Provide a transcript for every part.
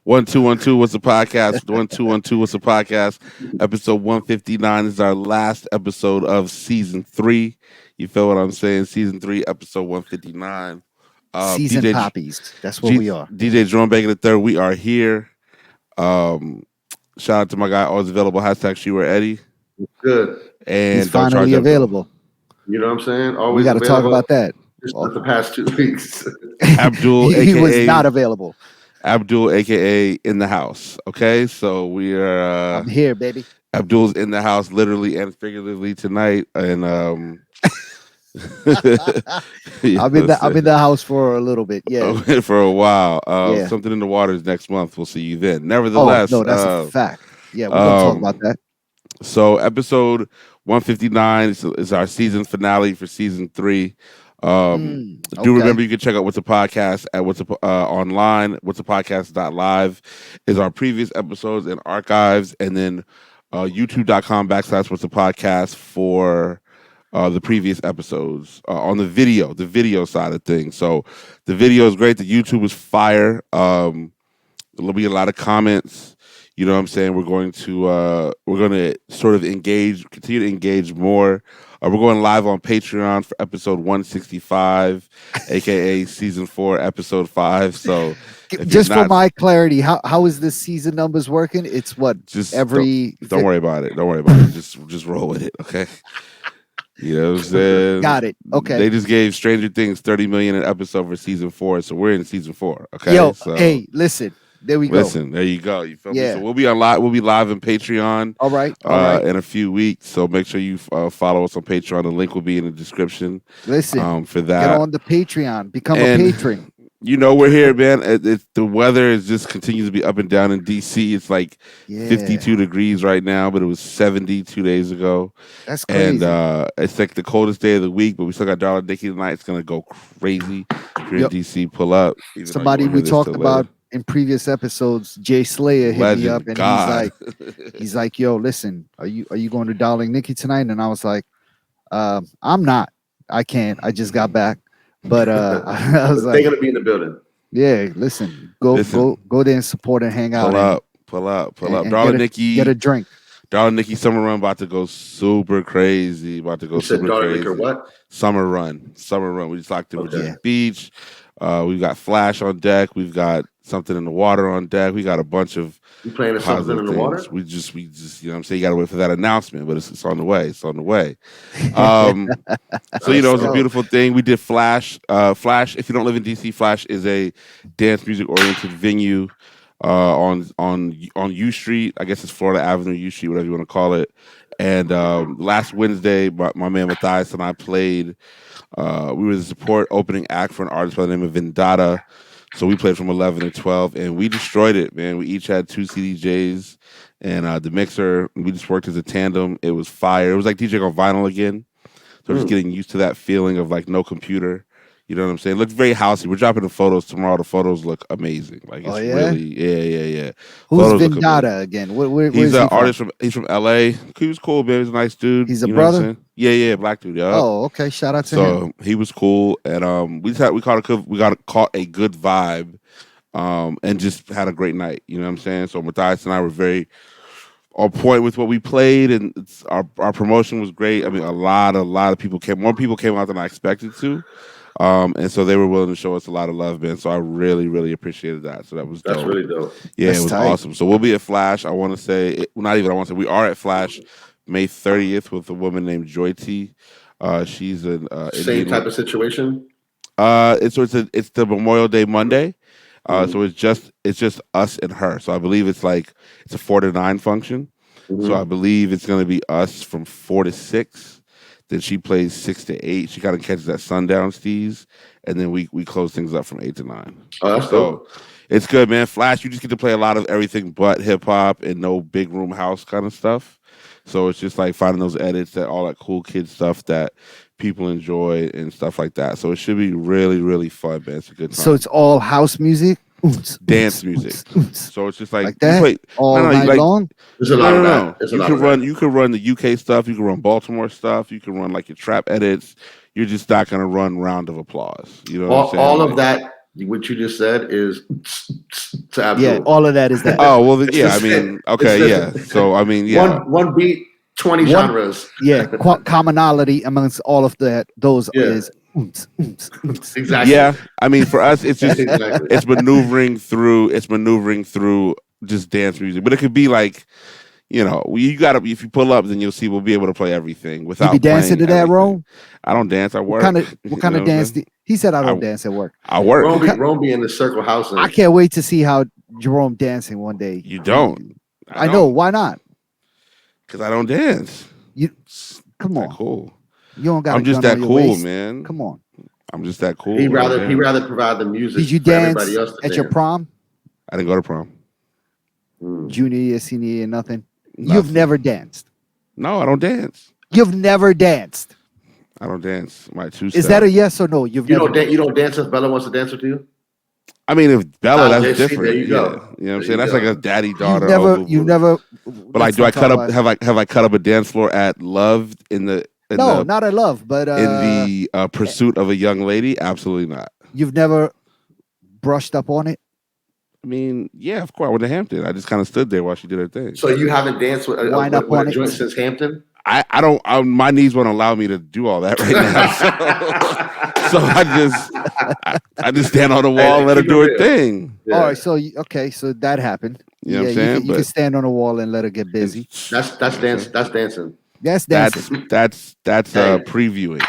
1212, what's the podcast? 1212, what's the podcast? Episode 159 is our last episode of season 3. You feel what I'm saying? Season 3, episode 159. Season poppies. That's what we are. DJ Jerome Bacon the third. We are here. Shout out to my guy, always available. Hashtag She Wear Eddie. Good. And he's finally available. You know what I'm saying? Always we got to talk about that. Just not the past 2 weeks. Abdul, he aka was not available. Abdul, aka in the house. Okay, so we are. I'm here, baby. Abdul's in the house, literally and figuratively tonight, and I'm in the house for a little bit. Yeah, for a while. Something in the waters next month. We'll see you then. Nevertheless, no, that's a fact. Yeah, we're gonna talk about that. So, episode 159 is our season finale for season 3. Do remember you can check out What's a Podcast at online. What's a podcast.live is our previous episodes and archives, and then youtube.com/What's a Podcast for the previous episodes on the video side of things. So the video is great. The YouTube is fire. There'll be a lot of comments. You know what I'm saying? We're going to sort of continue to engage more. We're going live on Patreon for episode 165, aka season 4, episode 5. So just for my clarity, how is this season numbers working? It's what? Just don't worry about it. Don't worry about it. Just roll with it, okay? You know what I'm saying? Got it. Okay. They just gave Stranger Things 30 million an episode for season 4, so we're in season 4. Okay. Yo, hey, listen. There we go. Listen, there you go. You feel me? So we'll be on live. We'll be live on Patreon. All right. In a few weeks. So make sure you follow us on Patreon. The link will be in the description. Listen, for that, get on the Patreon. Become a patron. You know we're here, man. The weather is just continues to be up and down in DC. It's like 52 degrees right now, but it was 70 2 days ago. That's crazy. And it's like the coldest day of the week, but we still got Darla Dickey tonight. It's gonna go crazy. If you're in DC, pull up. Somebody we talked about in previous episodes, Jay Slayer hit me up and he's like, yo, listen, are you going to Darling Nikki tonight? And I was like, I'm not. I can't. I just got back. But I was like, they're gonna be in the building. Yeah, go there and support and hang out. Pull up. Darling Nikki, get a drink. Darling Nikki summer run about to go super crazy. Super crazy. What? Summer run. We just locked in Virginia Beach. We've got Flash on deck. We've got something in the water on deck. We got a bunch of playing something in the water. We just you know what I'm saying, you gotta wait for that announcement, but it's on the way. So it's a beautiful thing. We did Flash. If you don't live in DC, Flash is a dance music oriented venue on U Street. I guess it's Florida Avenue, U Street, whatever you want to call it. And last Wednesday, my man Matthias and I played. We were the support opening act for an artist by the name of Vendetta. So we played from 11 to 12, and we destroyed it, man. We each had 2 CDJs and the mixer. We just worked as a tandem. It was fire. It was like DJing on vinyl again. So just getting used to that feeling of like no computer. You know what I'm saying? It looks very housey. We're dropping the photos tomorrow. The photos look amazing. Like it's really, yeah. Who's photos Vendetta again? He's an artist he's from LA. He was cool, man. He's a nice dude. He's a brother. Yeah, black dude. Yeah. Oh, okay. Shout out to him. So he was cool, and we caught a good vibe, and just had a great night. You know what I'm saying? So Matthias and I were very on point with what we played, and our promotion was great. I mean, a lot of people came. More people came out than I expected to. And so they were willing to show us a lot of love, man. So I really, really appreciated that. So that was dope. That's really dope. Yeah, it was awesome. So we'll be at Flash. I want to say, we are at Flash May 30th with a woman named Joy T. She's an same type of situation. It's the Memorial Day Monday. So it's just us and her. So I believe it's a 4 to 9 function. So I believe it's going to be us from 4 to 6. Then she plays 6 to 8. She kind of catches that sundown steez, and then we close things up from 8 to 9. Oh, that's cool. It's good, man. Flash, you just get to play a lot of everything but hip hop and no big room house kind of stuff. So it's just like finding those edits, all that cool kid stuff that people enjoy and stuff like that. So it should be really, really fun, man. It's a good time. So it's all house music? Dance music. So it's just like that? All night long? There's a lot of that. You can run the UK stuff. You can run Baltimore stuff. You can run like your trap edits. You're just not going to run round of applause. You know what I'm saying? All of that what you just said is to Abdul. Yeah, all of that is that. Oh well, yeah. I mean, okay, yeah. So I mean, yeah. One beat, 20 genres. Yeah, commonality amongst all of those is exactly. Yeah, I mean, for us, it's just it's maneuvering through just dance music, but it could be like, you gotta, if you pull up, then you'll see we'll be able to play everything without. You be dancing to that, Rome? I don't dance. I work. What kind of dance? He said I don't dance at work. I work. Rome be in the circle house. I can't wait to see how Jerome dancing one day. You don't. I know. Why not? Because I don't dance. Come on. Cool. You don't got. I'm just that cool, man. Come on. I'm just that cool. He rather provide the music. Did you dance at your prom? I didn't go to prom. Junior year, senior year, nothing. You've never danced. No, I don't dance. You've never danced. I don't dance. My two. Is that a yes or no? You don't dance if Bella wants to dance with you. I mean, if Bella, that's different. There you go. You know what I'm saying? That's like a daddy daughter. You've never. But like, do I cut up? Have I cut up a dance floor at Love not at Love, but in the pursuit of a young lady? Absolutely not. You've never brushed up on it. I mean, yeah, of course. I went to Hampton. I just kind of stood there while she did her thing. So you haven't danced with a joint since Hampton? I don't. My knees won't allow me to do all that right now. So I just stand on the wall and let her do her thing. Yeah. All right. So so that happened. You know what I'm saying? You can stand on the wall and let her get busy. That's dancing. That's dancing. That's dancing. That's previewing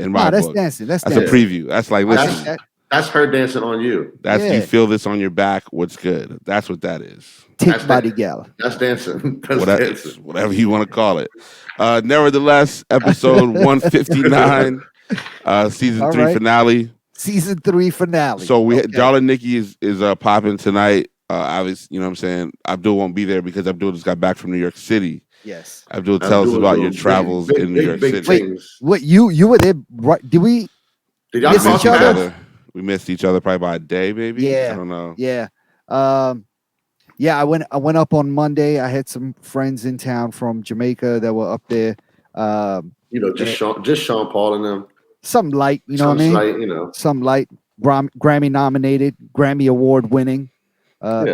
in my that's book. Dancing. That's a preview. That's like, listen. That's her dancing on you. You feel this on your back. What's good? That's what that is. Tick body gal. That's dancing. Whatever you want to call it. Nevertheless, episode 159, season 3 finale. Season 3 finale. So Darla and Nikki is popping tonight. Obviously, you know what I'm saying? Abdul won't be there because Abdul just got back from New York City. Yes. Abdul, tell us about your travels in New York City. Wait, what you were there? Right? Did y'all miss each other? We missed each other probably by a day, maybe. Yeah. I don't know. Yeah. I went up on Monday. I had some friends in town from Jamaica that were up there. Just Sean Paul and them. Some light, you know what I mean? Light, some light. Grammy nominated, Grammy award winning.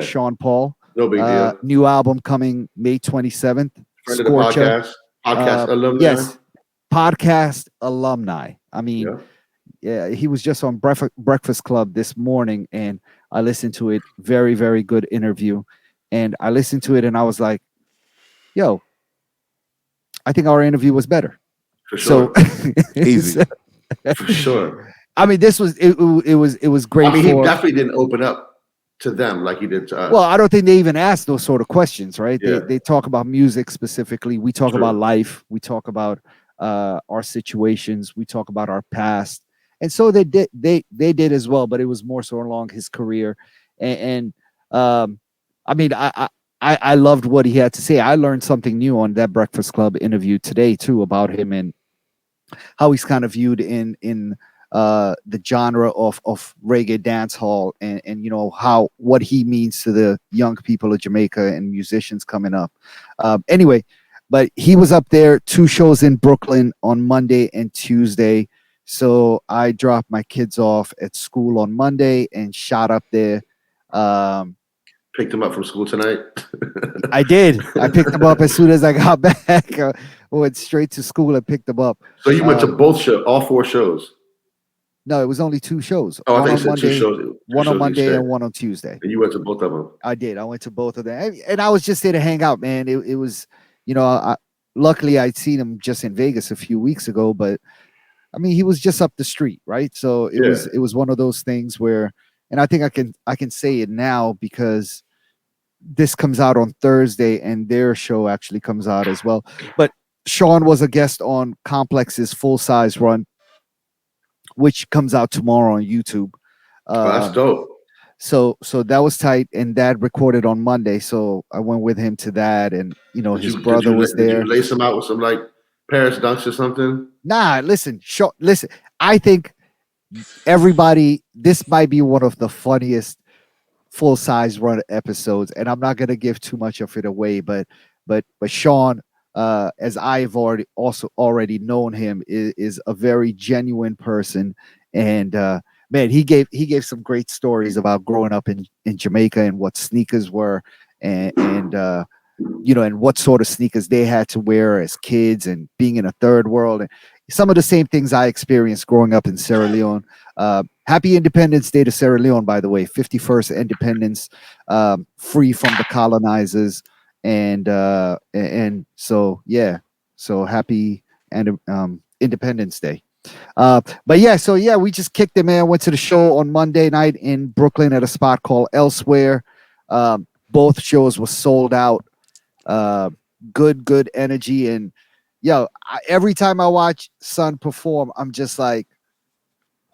Sean Paul. No big deal. New album coming May 27th. Friend of the podcast alumni. Yes, podcast alumni. I mean, yeah, he was just on Breakfast Club this morning, and I listened to it. Very, very good interview. And I listened to it, and I was like, "Yo, I think our interview was better." For sure. So easy. For sure. I mean, this was it was great. I mean, he definitely didn't open up to them like he did to us. Well, I don't think they even ask those sort of questions, right? Yeah. They talk about music specifically. We talk about life. We talk about our situations. We talk about our past. And so they did as well, but it was more so along his career. And I mean, I loved what he had to say. I learned something new on that Breakfast Club interview today too about him and how he's kind of viewed in the genre of reggae dance hall and what he means to the young people of Jamaica and musicians coming up. Anyway, but he was up there 2 shows in Brooklyn on Monday and Tuesday. So I dropped my kids off at school on Monday and shot up there. Picked them up from school tonight. I did. I picked them up as soon as I got back. Went straight to school and picked them up. So you went to both shows, all 4 shows? No, it was only 2 shows. Oh, I think you said 2 shows. One on Monday and one on Tuesday. And you went to both of them? I did. I went to both of them. And I was just there to hang out, man. It was, luckily I'd seen him just in Vegas a few weeks ago, but I mean, he was just up the street, right? So it was one of those things where, and I think I can say it now because this comes out on Thursday and their show actually comes out as well. But Sean was a guest on Complex's Full Size Run, which comes out tomorrow on YouTube. That's dope. So that was tight, and Dad recorded on Monday, so I went with him to that, and his brother was there. Did you lace him out with some like Paris dunks or something? Nah, listen. I think everybody. This might be one of the funniest Full Size Run episodes, and I'm not gonna give too much of it away, but Sean, as I've already known him, is a very genuine person, and man, he gave some great stories about growing up in Jamaica and what sneakers were, and and what sort of sneakers they had to wear as kids and being in a third world, and some of the same things I experienced growing up in Sierra Leone. Happy Independence Day to Sierra Leone, by the way. 51st independence, free from the colonizers, and so yeah, so happy and Independence Day. But yeah, so yeah, we just kicked it, man. Went to the show on Monday night in Brooklyn at a spot called Elsewhere. Both shows were sold out. Uh, good energy, and every time I watch Son perform, I'm just like,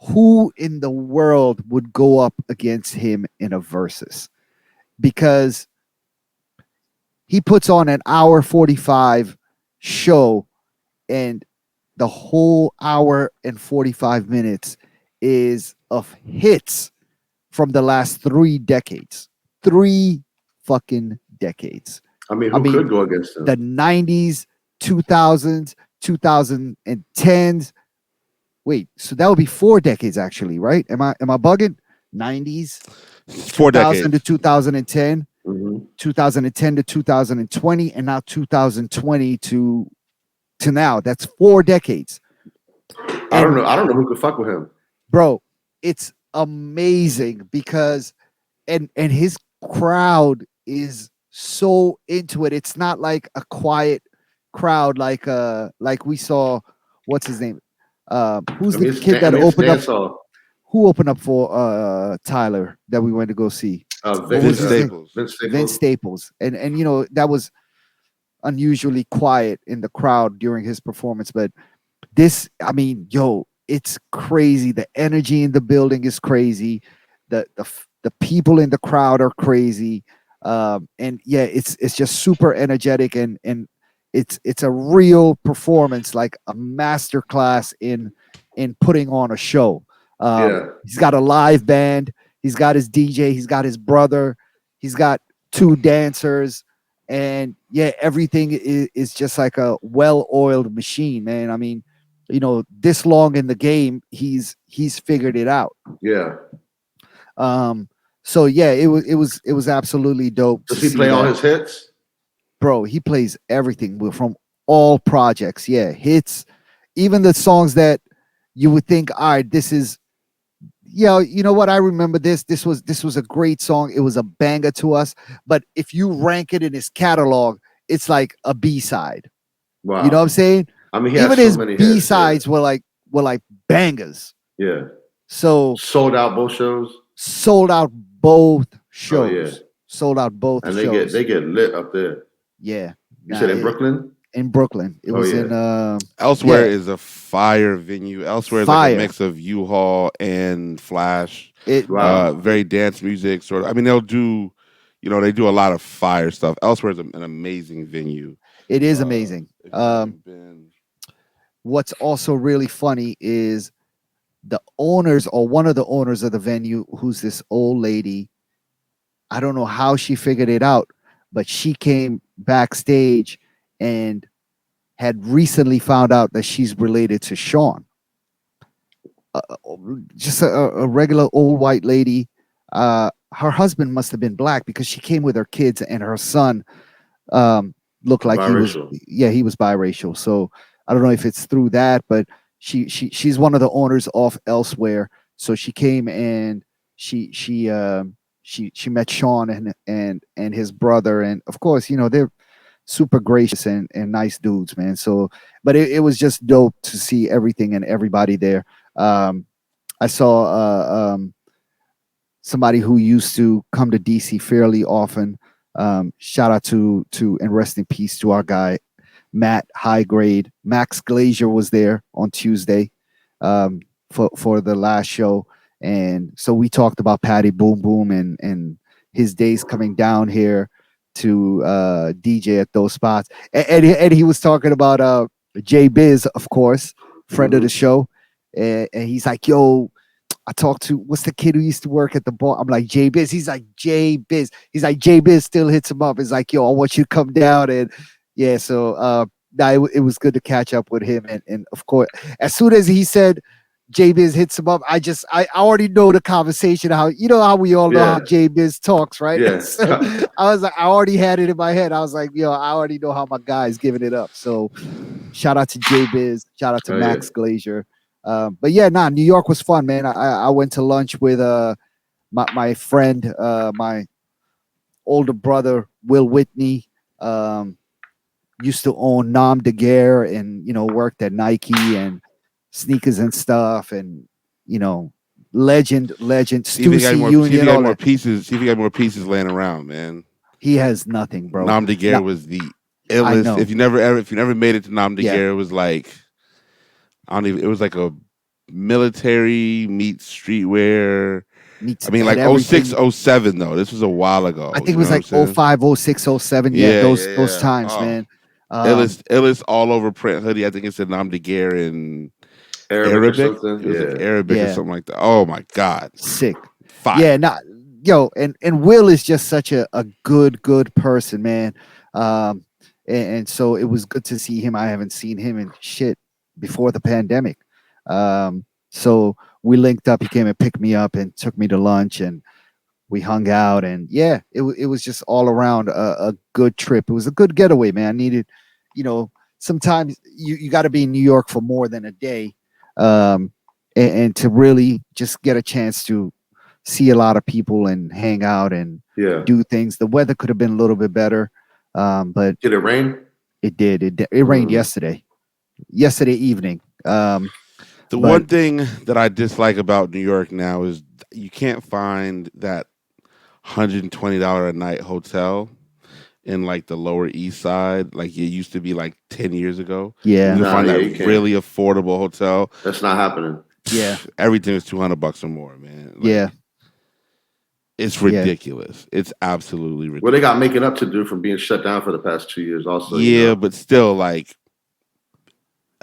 who in the world would go up against him in a versus? Because he puts on an hour 45 show, and the whole hour and 45 minutes is of hits from the last 3 decades. 3 fucking decades. I mean, who could go against him? The 90s, 2000s, 2010s. Wait, so that would be 4 decades actually, right? Am I bugging? 90s, 2000 to 2010, 2010 to 2020, and now 2020 to now. That's 4 decades. I don't know who could fuck with him, bro. It's amazing because and his crowd is so into it. It's not like a quiet crowd like we saw. What's his name? Who's the kid that opened up? Who opened up for Tyler that we went to go see? Vince Staples. Vince Staples. And that was unusually quiet in the crowd during his performance. But this, I mean, it's crazy. The energy in the building is crazy. The people in the crowd are crazy. And yeah, it's just super energetic, and it's a real performance, like a master class in putting on a show. He's got a live band, he's got his DJ, he's got his brother, he's got 2 dancers, and yeah, everything is just like a well-oiled machine, man. I mean, this long in the game, he's figured it out. Yeah. So yeah, it was absolutely dope. Does he play all his hits? Bro, he plays everything from all projects. Yeah, hits, even the songs that you would think, all right, this is, you know what? I remember this. This was a great song. It was a banger to us. But if you rank it in his catalog, it's like a B-side. Wow. You know what I'm saying? I mean, even his B-sides were like bangers. Yeah. So sold out both shows. Sold out both shows. Oh, yeah. Sold out both and shows. they get lit up there. Yeah. You said in Brooklyn? In Brooklyn. It was in Elsewhere is a fire venue. Elsewhere is like a mix of U-Haul and Flash. Very dance music sort of. I mean, they'll do, they do a lot of fire stuff. Elsewhere is an amazing venue. It is amazing. What's also really funny is the owners, or one of the owners of the venue, who's this old lady. I don't know how she figured it out, but she came backstage and had recently found out that she's related to Sean. Just a regular old white lady. Her husband must have been black because she came with her kids, and her son looked like he was biracial. So I don't know if it's through that, but she's one of the owners of Elsewhere. So she came and she met Sean and his brother, and of course, they're super gracious and nice dudes, man. So, but it was just dope to see everything and everybody there. I saw somebody who used to come to DC fairly often. Shout out to and rest in peace to our guy Matt Highgrade. Max Glazier was there on Tuesday for the last show. And so we talked about Patty Boom Boom and his days coming down here to DJ at those spots. And he was talking about Jay Biz, of course, friend of the show. And he's like, yo, I talked to, what's the kid who used to work at the bar? I'm like, Jay Biz. He's like, Jay Biz. He's like, Jay Biz still hits him up. It's like, yo, I want you to come down. And yeah, so it was good to catch up with him. And of course, as soon as he said, J-Biz hits him up. I already know the conversation, how we all know how J-Biz talks, right? Yeah. So I was like, I already had it in my head. I was like, I already know how my guy's giving it up. So shout out to J-Biz, shout out to Max Glazier. But yeah, New York was fun, man. I went to lunch with my friend, my older brother, Will Whitney. Used to own Nom de Guerre and worked at Nike and sneakers and stuff, and legend Stussy Union. See if he got more pieces. See if he got more pieces laying around, man. He has nothing, bro. Nom de Guerre was the illest. If you never made it to Nom de Guerre, it was like it was like a military meets streetwear. I mean, like 06, 07 though. This was a while ago. I think it was like 05, 06, 07. Yeah, those times, man. Illest all over print hoodie. I think it said Nom de Guerre in Arabic. It was like Arabic or something like that. Oh my god, sick. Fire. Yeah, and Will is just such a good person, man. And so it was good to see him. I haven't seen him in shit before the pandemic. So we linked up. He came and picked me up and took me to lunch, and we hung out. And yeah, it was just all around a good trip. It was a good getaway, man. I needed, sometimes you got to be in New York for more than a day, and to really just get a chance to see a lot of people and hang out and do things. The weather could have been a little bit better, but did it rain? It did. It rained yesterday evening. The one thing that I dislike about New York now is you can't find that $120 a night hotel in like the Lower East Side, like it used to be like 10 years ago. Yeah, you can find that really affordable hotel. That's not happening. Yeah, everything is $200 or more, man. Like, it's ridiculous. It's absolutely ridiculous. Well, they got making up to do from being shut down for the past 2 years, also. Yeah, but still, like,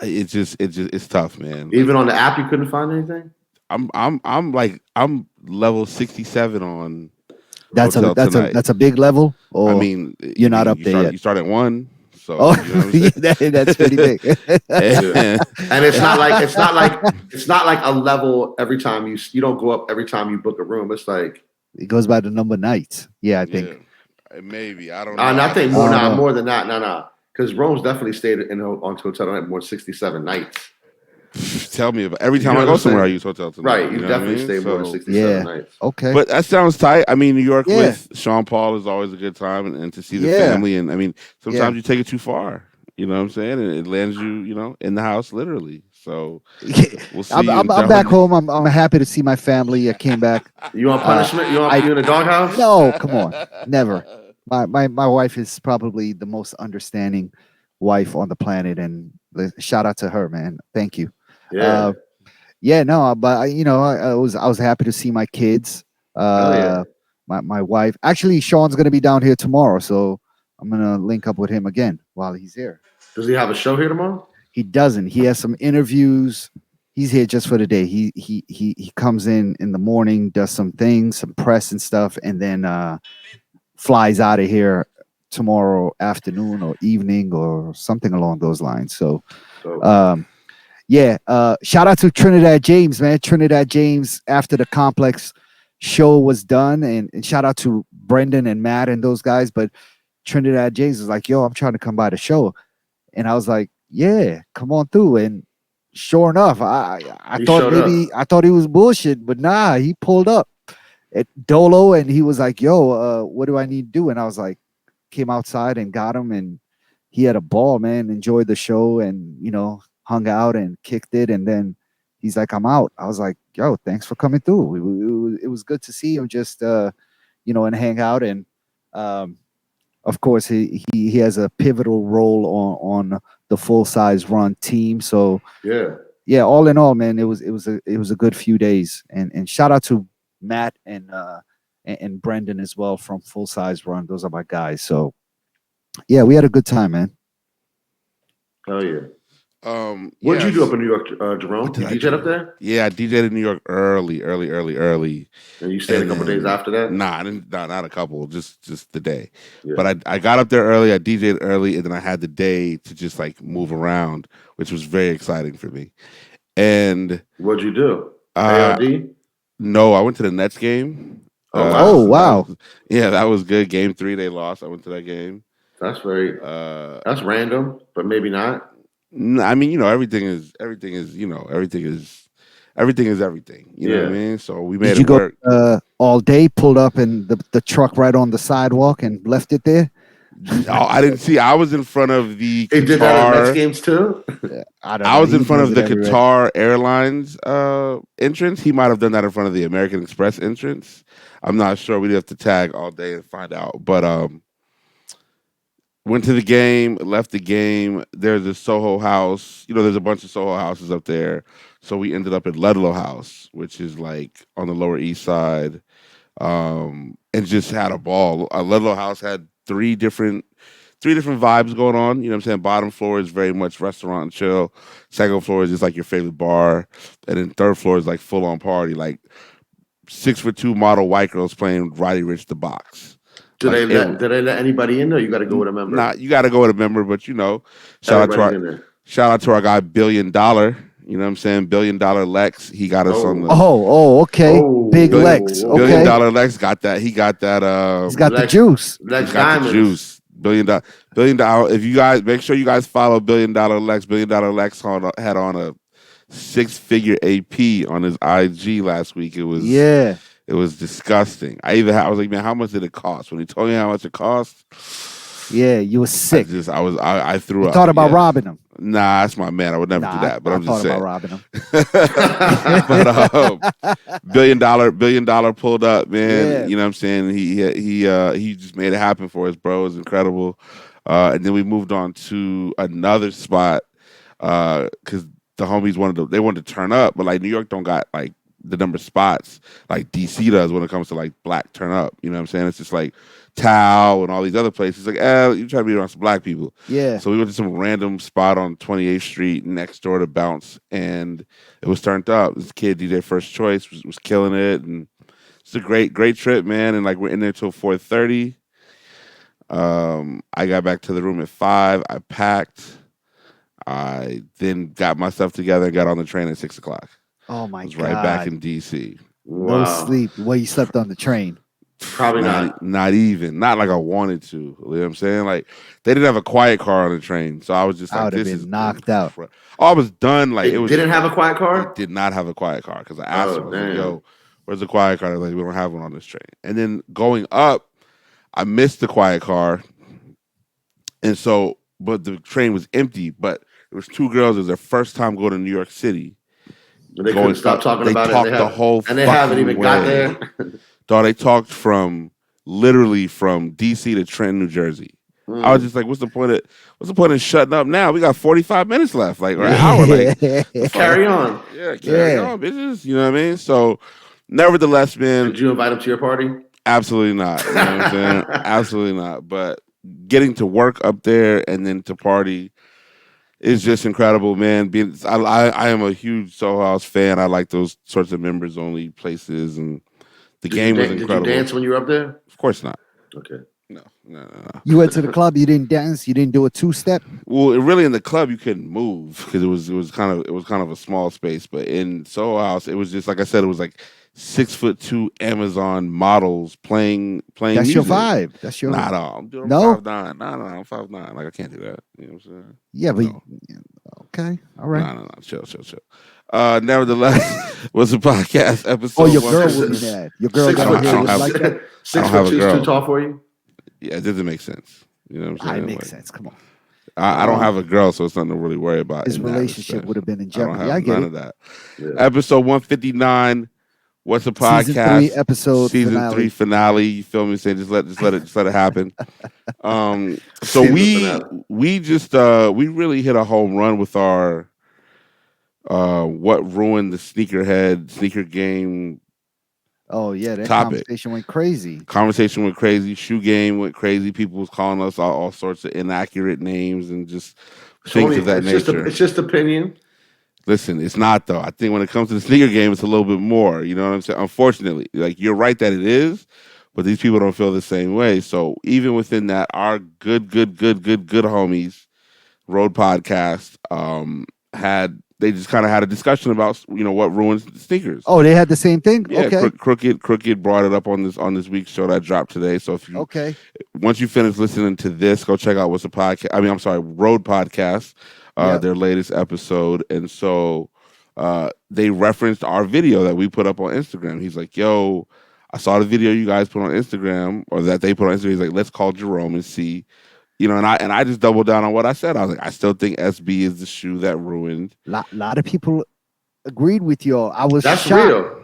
it's tough, man. Even on the app, you couldn't find anything. I'm level 67 on. That's a big level. Or I mean, you're not up there yet. You start at 1. So that's pretty big. And it's not like a level every time you don't go up every time you book a room. It's like it goes by the number of nights. Yeah, I think. Maybe I don't know. I think more than that. No. Because Rome's definitely stayed on hotel tonight more 67 nights. Tell me about every time I go somewhere I use hotel tonight. Right, you definitely stay more than 67 nights. Okay. But that sounds tight. I mean, New York with Sean Paul is always a good time and to see the family. And I mean, sometimes you take it too far. You know what I'm saying? And it lands you, in the house literally. So we'll see. I'm back home. I'm happy to see my family. I came back. You on punishment? You in a doghouse? No, come on. Never. My wife is probably the most understanding wife on the planet, and shout out to her, man. Thank you. Yeah. But I was happy to see my kids. My wife. Actually, Sean's gonna be down here tomorrow, so I'm gonna link up with him again while he's here. Does he have a show here tomorrow? He doesn't. He has some interviews. He's here just for the day. He comes in the morning, does some things, some press and stuff, and then flies out of here tomorrow afternoon or evening or something along those lines. So, shout out to Trinidad James, man. Trinidad James, after the Complex show was done, and shout out to Brendan and Matt and those guys. But Trinidad James was like, yo, I'm trying to come by the show. And I was like, yeah, come on through. And sure enough, I thought he was bullshit, but nah, he pulled up at Dolo and he was like, yo, what do I need to do? And I was like, came outside and got him, and he had a ball, man. Enjoyed the show and hung out and kicked it, and then he's like, I'm out. I was like, yo, thanks for coming through. It was good to see him just and hang out. And of course he has a pivotal role on the Full Size Run team. So yeah, all in all, man, it was a good few days. And shout out to Matt and Brendan as well from Full Size Run. Those are my guys. So yeah, we had a good time, man. Oh yeah. What did you do up in New York, Jerome? Did you DJ up there? Yeah, I DJed in New York early. And you stayed a couple days after that? Nah, not a couple, just the day. Yeah. But I got up there early, I DJed early, and then I had the day to just like move around, which was very exciting for me. And what'd you do? ARD? No, I went to the Nets game. Oh, wow. That was good. Game 3, they lost. I went to that game. That's that's random, but maybe not. I mean, everything is everything. You know what I mean? So we made Did you it work. Go all day, pulled up in the truck right on the sidewalk and left it there? No, I didn't see. I was in front of the Qatar. They did that at Mets games too? I don't know. I was in front of the Qatar Airlines entrance. He might have done that in front of the American Express entrance. I'm not sure. We'd have to tag all day and find out. But went to the game, left the game. There's a Soho House. There's a bunch of Soho houses up there. So we ended up at Ludlow House, which is like on the Lower East Side, and just had a ball. Ludlow House had three different vibes going on. You know what I'm saying? Bottom floor is very much restaurant and chill. Second floor is just like your favorite bar. And then third floor is like full on party, like 6'2" model white girls playing Roddy Ricch the Box. Do they let anybody in, or you got to go with a member? Nah, you got to go with a member, but shout out to our guy $1 billion. You know what I'm saying? $1 billion Lex. He got us on the. Okay. Big Lex. $1 billion Lex got that. He got that. He's got the juice. Lex got the juice. $1 billion. If you guys make sure you guys follow $1 billion Lex. $1 billion Lex had on a 6-figure AP on his IG last week. It was It was disgusting. I was like, man, how much did it cost? When he told me how much it cost, you were sick. I threw up. Thought about robbing him. Nah, that's my man. I would never do that. But I'm just saying. I thought about robbing him. But $1 billion pulled up, man. Yeah. You know what I'm saying? He just made it happen for us, bro. It was incredible. And then we moved on to another spot because the homies wanted to turn up, but like New York don't got like the number of spots like DC does when it comes to like black turn up. You know what I'm saying? It's just like Tao and all these other places. Like, you try to be around some black people. Yeah. So we went to some random spot on 28th Street next door to Bounce, and it was turned up. This kid, DJ First Choice, was killing it, and it's a great trip, man. And like we're in there till 4:30. I got back to the room at 5. I packed. I then got my stuff together and got on the train at 6 o'clock. Oh my God! Right back in DC. Wow. No sleep. Well, you slept on the train. Probably not. Not even. Not like I wanted to. You know what I'm saying? Like they didn't have a quiet car on the train, so I was just like, "This is knocked out." I was done. Like it was. Didn't have a quiet car. It did not have a quiet car because I asked him, I was like, "Yo, where's the quiet car?" They're like, "We don't have one on this train." And then going up, I missed the quiet car, and so but the train was empty. But it was 2 girls. It was their first time going to New York City. They couldn't stop talking about it. They haven't even got there. Dog, they talked literally from DC to Trenton, New Jersey. I was just like, what's the point of shutting up now? We got 45 minutes left, like or an hour. Like carry on. Yeah, carry on, bitches. You know what I mean? So nevertheless, man. Did you invite them to your party? Absolutely not. You know what I'm saying? Absolutely not. But getting to work up there and then to party. It's just incredible, man. I am a huge Soho House fan. I like those sorts of members only places, and the game was incredible. Did you dance when you were up there? Of course not. Okay. No. You went to the club. You didn't dance. You didn't do a 2-step. Well, really in the club you couldn't move because it was kind of a small space. But in Soho House, it was just like I said. It was like 6'2" Amazon models playing. That's music. your vibe. That's your. Not all. I'm doing 5'9". No, I'm 5'9". Like I can't do that. You know what I'm saying? Yeah, but okay, all right. No. Chill. Nevertheless, was a podcast episode. Oh, your girl would be mad. Your girl got here like that. 6'2" too tall for you? Yeah, it doesn't make sense. You know what I'm saying? It makes sense. Come on. I don't have a girl, so it's nothing to really worry about. His relationship would have been in jeopardy. I get none of that. Yeah. Episode 159. What's a podcast? Season 3 finale. You feel me? Saying just let it happen. So we really hit a home run with our what ruined the sneaker game. Oh yeah, that topic. Conversation went crazy. Shoe game went crazy. People was calling us all sorts of inaccurate names and just things of that nature. It's just opinion. Listen, it's not though. I think when it comes to the sneaker game, it's a little bit more. You know what I'm saying? Unfortunately, like you're right that it is, but these people don't feel the same way. So even within that, our good homies, Road Podcast, had they just kind of had a discussion about what ruins sneakers. Oh, they had the same thing. Yeah, okay. Crooked brought it up on this week's show that dropped today. So if you once you finish listening to this, go check out What's a Podcast. I mean, I'm sorry, Road Podcast, their latest episode, and so they referenced our video that we put up on Instagram. He's like, "Yo, I saw the video you guys put on Instagram, or that they put on Instagram." He's like, "Let's call Jerome and see." And I just doubled down on what I said. I was like, I still think SB is the shoe that ruined. Lot of people agreed with you. I was That's shocked. real.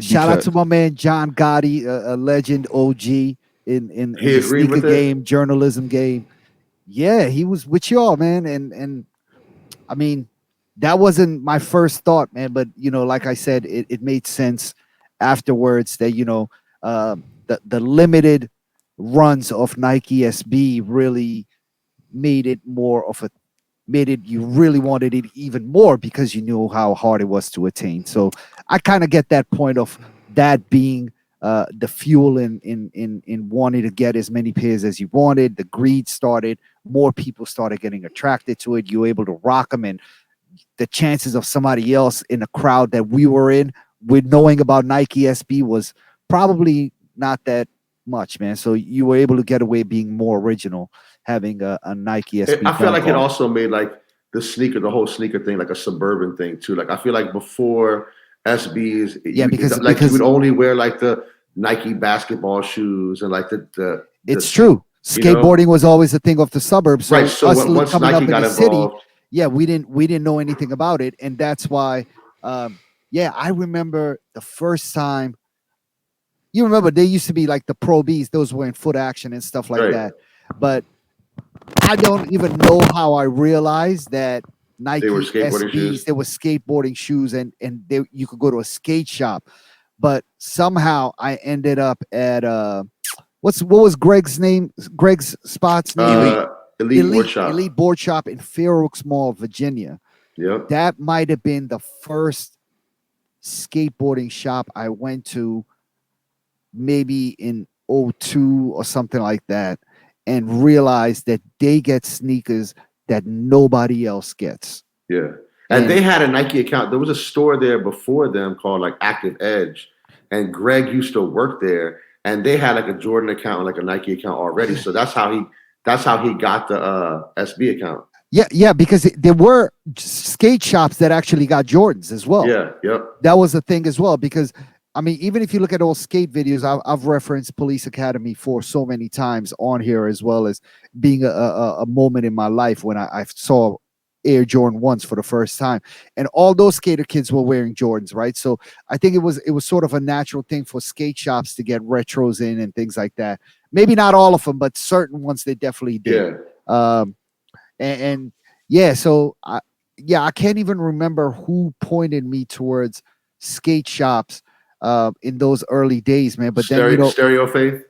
Shout out to my man John Gotti, a legend OG in the sneaker game, journalism game. Yeah, he was with y'all, man. And I mean, that wasn't my first thought, man. But like I said, it made sense afterwards that the limited runs of Nike SB really made it you really wanted it even more because you knew how hard it was to attain. So I kind of get that point of that being the fuel in wanting to get as many pairs as you wanted. The greed started, more people started getting attracted to it. You were able to rock them, and the chances of somebody else in the crowd that we were in with knowing about Nike SB was probably not that much, man. So you were able to get away being more original, having a Nike SB. I feel like it also made like the whole sneaker thing, like a suburban thing too. Like I feel like before SBs, because you would only wear like the Nike basketball shoes and like the it's true. Skateboarding was always a thing of the suburbs. So right. So once coming Nike up got in the involved, city, we didn't know anything about it, and that's why. I remember the first time. You remember they used to be like the Pro Bs; those were in Foot Action and stuff like that. But I don't even know how I realized that Nike SBs, they were skateboarding shoes, and you could go to a skate shop. But somehow I ended up at what was Greg's name? Greg's spot's name? Elite Board Shop in Fair Oaks Mall, Virginia. Yep. That might have been the first skateboarding shop I went to, maybe in 2002 or something like that, and realized that they get sneakers that nobody else gets. Yeah. And they had a Nike account. There was a store there before them called like Active Edge. And Greg used to work there. And they had like a Jordan account and like a Nike account already. So that's how he got the SB account. Yeah, because there were skate shops that actually got Jordans as well. Yeah, yep. That was a thing as well, because I mean, even if you look at old skate videos, I've referenced Police Academy for so many times on here, as well as being a moment in my life when I saw Air Jordan 1s for the first time, and all those skater kids were wearing Jordans, right? So I think it was sort of a natural thing for skate shops to get retros in and things like that. Maybe not all of them, but certain ones they definitely did. Yeah. So I can't even remember who pointed me towards skate shops in those early days, man. But then Stereo Faith.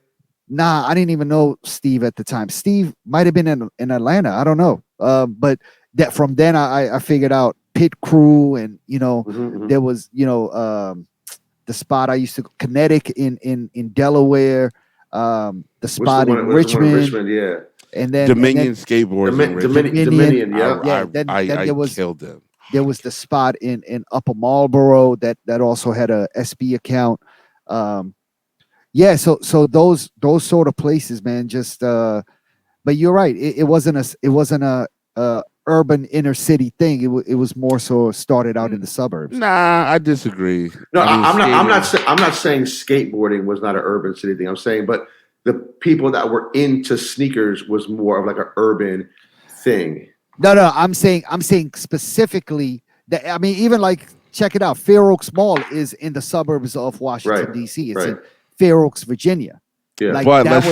Nah, I didn't even know Steve at the time. Steve might have been in Atlanta. I don't know. But that from then I figured out Pit Crew, and there was the spot I used to Kinetic in Delaware, the spot in Richmond, yeah, and then Dominion Skateboards. Dominion, yeah. Then I killed them. There was the spot in Upper Marlboro that also had a SB account. So those sort of places, man. Just but you're right. It wasn't a urban inner city thing. It was more so started out in the suburbs. Nah, I disagree. No, I'm not saying skateboarding was not an urban city thing. I'm saying, but the people that were into sneakers was more of like an urban thing. No, I'm saying specifically that. I mean, even like check it out. Fair Oaks Mall is in the suburbs of Washington D.C. It's in Fair Oaks, Virginia. Yeah, but let's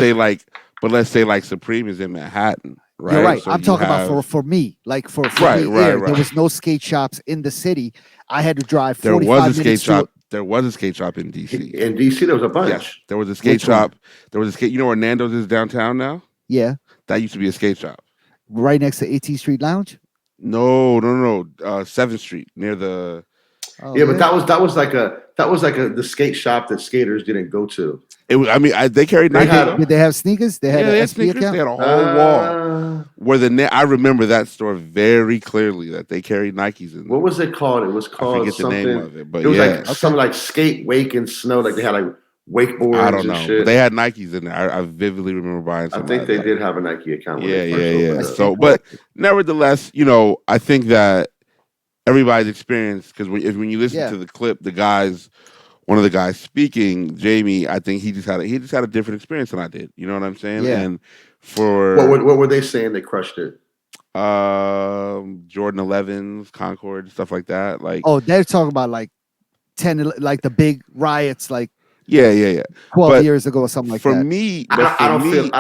say like Supreme is in Manhattan. Right? You're right. So I'm talking about for me, like for me. There was no skate shops in the city. I had to drive 45 minutes. There was a skate shop in DC. In DC, there was a bunch. Yes, there was a skate shop. There was a skate. You know where Nando's is downtown now? Yeah. That used to be a skate shop. Right next to 18th Street Lounge? No. 7th Street near the. Oh, yeah, but that was like the skate shop that skaters didn't go to. It was, I mean, they carried Nike. Did they have sneakers? They had an SB sneakers. account? They had a whole wall where I remember that store very clearly that they carried Nikes in there. What was it called? It was called I forget something. The name of it, but it was like something like skate, wake, and snow. Like they had like wakeboards. I don't know. And shit. But they had Nikes in there. I vividly remember buying some. I think they did have a Nike account. Yeah. So, but nevertheless, I think that everybody's experience, because when you listen to the clip, one of the guys speaking, Jamie, I think he just had a different experience than I did. You know what I'm saying? Yeah. And for what were they saying? They crushed it. Jordan 11s, Concord, stuff like that. Like, they're talking about like 10, like the big riots, like 12 years ago or something like that. For me, I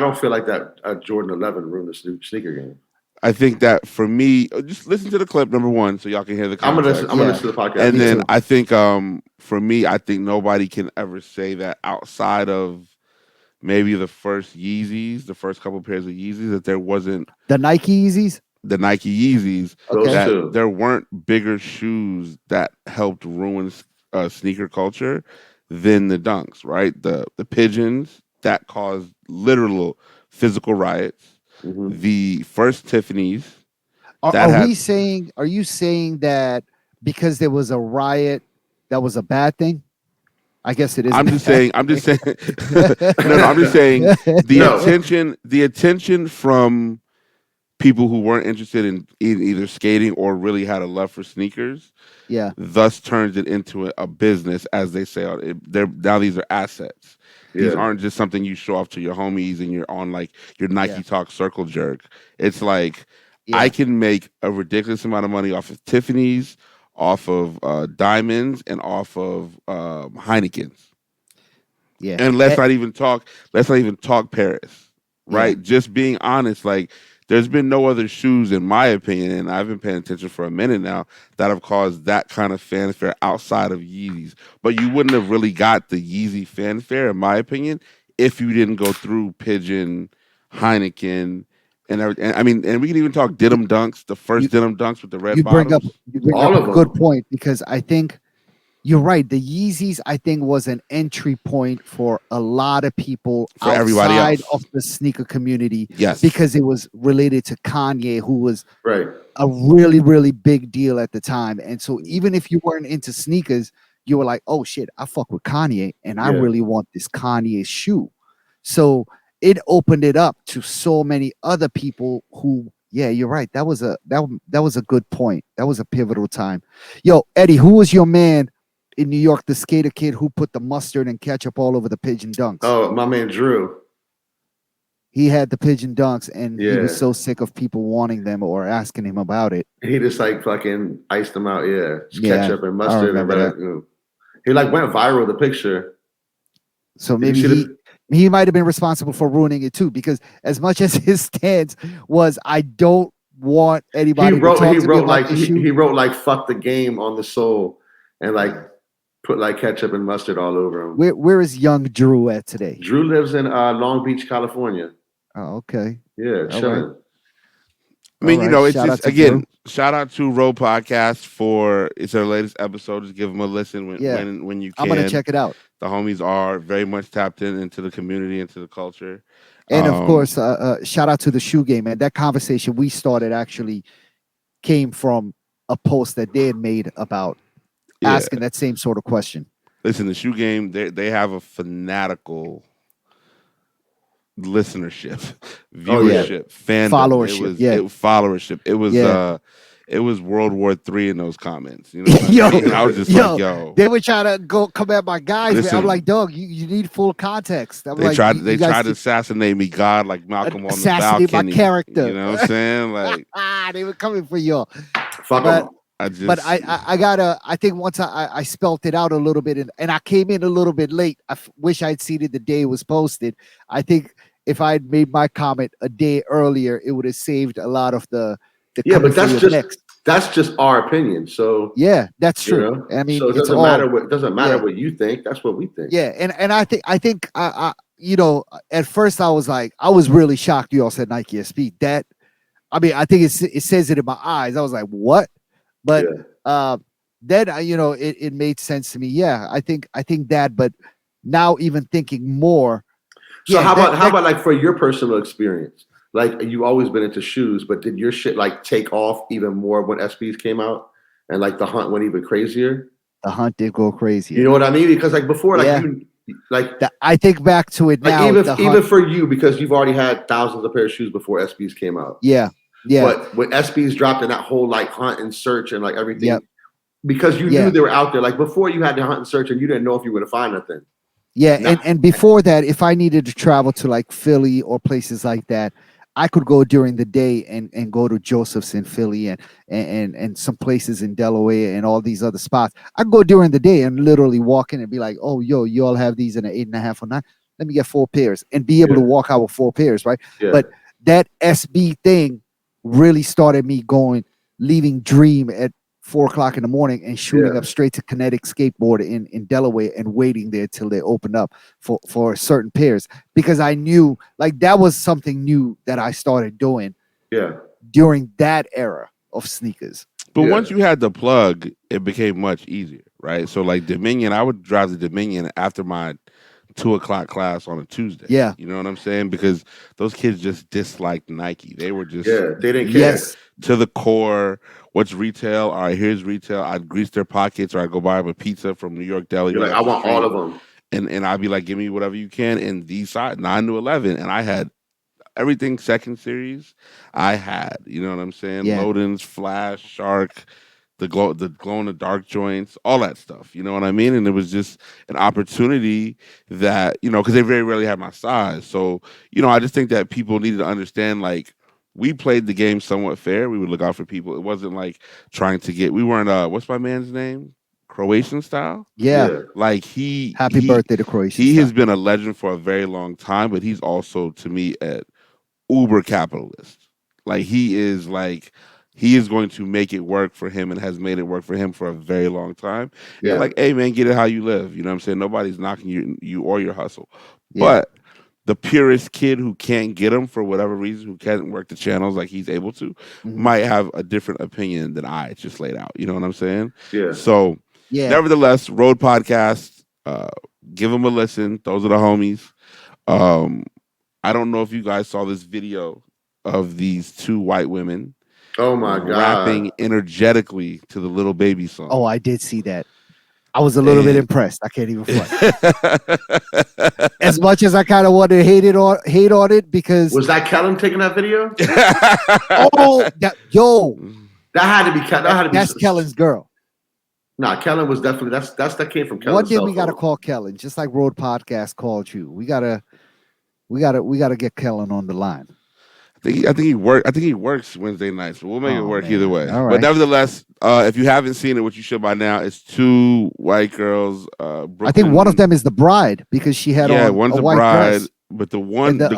don't feel like that Jordan 11 ruined the sneaker game. I think that for me, just listen to the clip, number one, so y'all can hear the context. I'm gonna listen to the podcast. And then I think for me, I think nobody can ever say that outside of maybe the first Yeezys, the first couple pairs of Yeezys, that there wasn't the Nike Yeezys. The Nike Yeezys, that there weren't bigger shoes that helped ruin sneaker culture than the Dunks, right? The pigeons that caused literal physical riots. Mm-hmm. The first Tiffany's. Are you saying that because there was a riot, that was a bad thing? I guess it is. I'm just saying. No, I'm just saying the attention from people who weren't interested in either skating or really had a love for sneakers. Yeah. Thus turns it into a business, as they say. Now these are assets. These aren't just something you show off to your homies and you're on like your Nike Talk circle jerk. It's like I can make a ridiculous amount of money off of Tiffany's, off of Diamonds, and off of Heineken's. Yeah. And let's not even talk Paris, right? Yeah. Just being honest, like there's been no other shoes, in my opinion, and I've been paying attention for a minute now, that have caused that kind of fanfare outside of Yeezys. But you wouldn't have really got the Yeezy fanfare, in my opinion, if you didn't go through Pigeon, Heineken, and everything. I mean, and we can even talk denim dunks, the first denim dunks with the red bottoms. You bring up a good point, because I think you're right. The Yeezys, I think, was an entry point for a lot of people outside of the sneaker community. Yes. Because it was related to Kanye, who was a really, really big deal at the time. And so even if you weren't into sneakers, you were like, oh, shit, I fuck with Kanye, and I really want this Kanye shoe. So it opened it up to so many other people who, you're right. That was a good point. That was a pivotal time. Yo, Eddie, who was your man in New York, the skater kid who put the mustard and ketchup all over the Pigeon Dunks? Oh, my man Drew. He had the Pigeon Dunks, and he was so sick of people wanting them or asking him about it. He just like fucking iced them out. Ketchup and mustard. And he like went viral, the picture. So maybe he might have been responsible for ruining it too, because as much as his stance was, I don't want anybody to talk to me about this shoe. He wrote like "fuck the game" on the sole, and like put like ketchup and mustard all over him. Where is young Drew at today? Drew lives in Long Beach, California. Oh, okay. Yeah, chilling. Right. I mean, it's just, again, shout out to Road Podcast for it's their latest episode. Just give them a listen when you can. I'm gonna check it out. The homies are very much tapped into the community, into the culture. And of course, shout out to the shoe game. And that conversation we started actually came from a post that they had made about asking that same sort of question. Listen, the shoe game, they have a fanatical listenership, viewership, fandom, followership. It was World War III in those comments. You know what I mean? I was just like, yo. They were trying to come at my guys. Listen, I'm like, dog, you need full context. They tried to assassinate me, God, like Malcolm on the balcony. Assassinate my character. You know what I'm saying? Like, they were coming for you. Fuck them. I think once I spelt it out a little bit, and I came in a little bit late. I wish I'd seen it the day it was posted. I think if I had made my comment a day earlier, it would have saved a lot of the but that's just our opinion. So that's true. I mean, so it doesn't matter what you think. That's what we think. Yeah, and I think at first I was really shocked you all said Nike SB. I think it says it in my eyes. I was like, what? But then it made sense to me. Yeah, I think that, but now even thinking more. So how about like for your personal experience? Like you've always been into shoes, but did your shit like take off even more when SBs came out, and like the hunt went even crazier? The hunt did go crazier. You know what I mean? Because like before, like I think back to it now. Even for you, because you've already had thousands of pair of shoes before SBs came out. Yeah. But when SBs dropped in that whole like hunt and search and like everything, because you knew they were out there. Like before, you had to hunt and search, and you didn't know if you were going to find nothing. Yeah, and before that, if I needed to travel to like Philly or places like that, I could go during the day and go to Joseph's in Philly and some places in Delaware and all these other spots. I'd go during the day and literally walk in and be like, oh, yo, you all have these in an 8.5 or 9. Let me get 4 pairs and be able to walk out with 4 pairs, right? Yeah. But that SB thing really started me leaving Dream at 4:00 in the morning and shooting up straight to Kinetic Skateboard in Delaware and waiting there till they opened up for certain pairs, because I knew like that was something new that I started doing during that era of sneakers. But once you had the plug, it became much easier, right? So like Dominion, I would drive the Dominion after my 2:00 class on a Tuesday. Yeah. You know what I'm saying? Because those kids just disliked Nike. They were just they didn't care. To the core. What's retail? All right, here's retail. I'd grease their pockets, or I'd go buy them a pizza from New York Deli. You're like, I want all of them. And I'd be like, give me whatever you can. And these side 9 to 11, and I had everything second series. I had, you know what I'm saying? Yeah. Loden's, Flash, Shark, the glow in the dark joints, all that stuff. You know what I mean? And it was just an opportunity that, because they very rarely had my size. So, I just think that people needed to understand, like, we played the game somewhat fair. We would look out for people. It wasn't like trying to get. We weren't. What's my man's name? Croatian style. Yeah. Like Happy birthday to Croatian. He has been a legend for a very long time, but he's also, to me, an uber capitalist. Like he is going to make it work for him and has made it work for him for a very long time. Yeah. And like, hey man, get it how you live. You know what I'm saying? Nobody's knocking you or your hustle. Yeah. But the purest kid who can't get them for whatever reason, who can't work the channels like he's able to, might have a different opinion than I just laid out. You know what I'm saying? Yeah. So, nevertheless, Road Podcast, give them a listen. Those are the homies. I don't know if you guys saw this video of these 2 white women. Oh my God. Rapping energetically to the Little Baby song. Oh, I did see that. I was a little bit impressed. I can't even front. As much as I kind of wanted to hate on it, because was that Kellen taking that video? That had to be Kellen. That's Kellen's girl. Nah, Kellen was definitely that came from Kellen. One day we gotta call Kellen, just like Road Podcast called you. We gotta get Kellen on the line. I think he works Wednesday nights, but we'll make it work either way. All right. But nevertheless, if you haven't seen it, which you should by now, it's 2 white girls. Brooklyn. I think one of them is the bride because she had on one's a white bride, dress. but the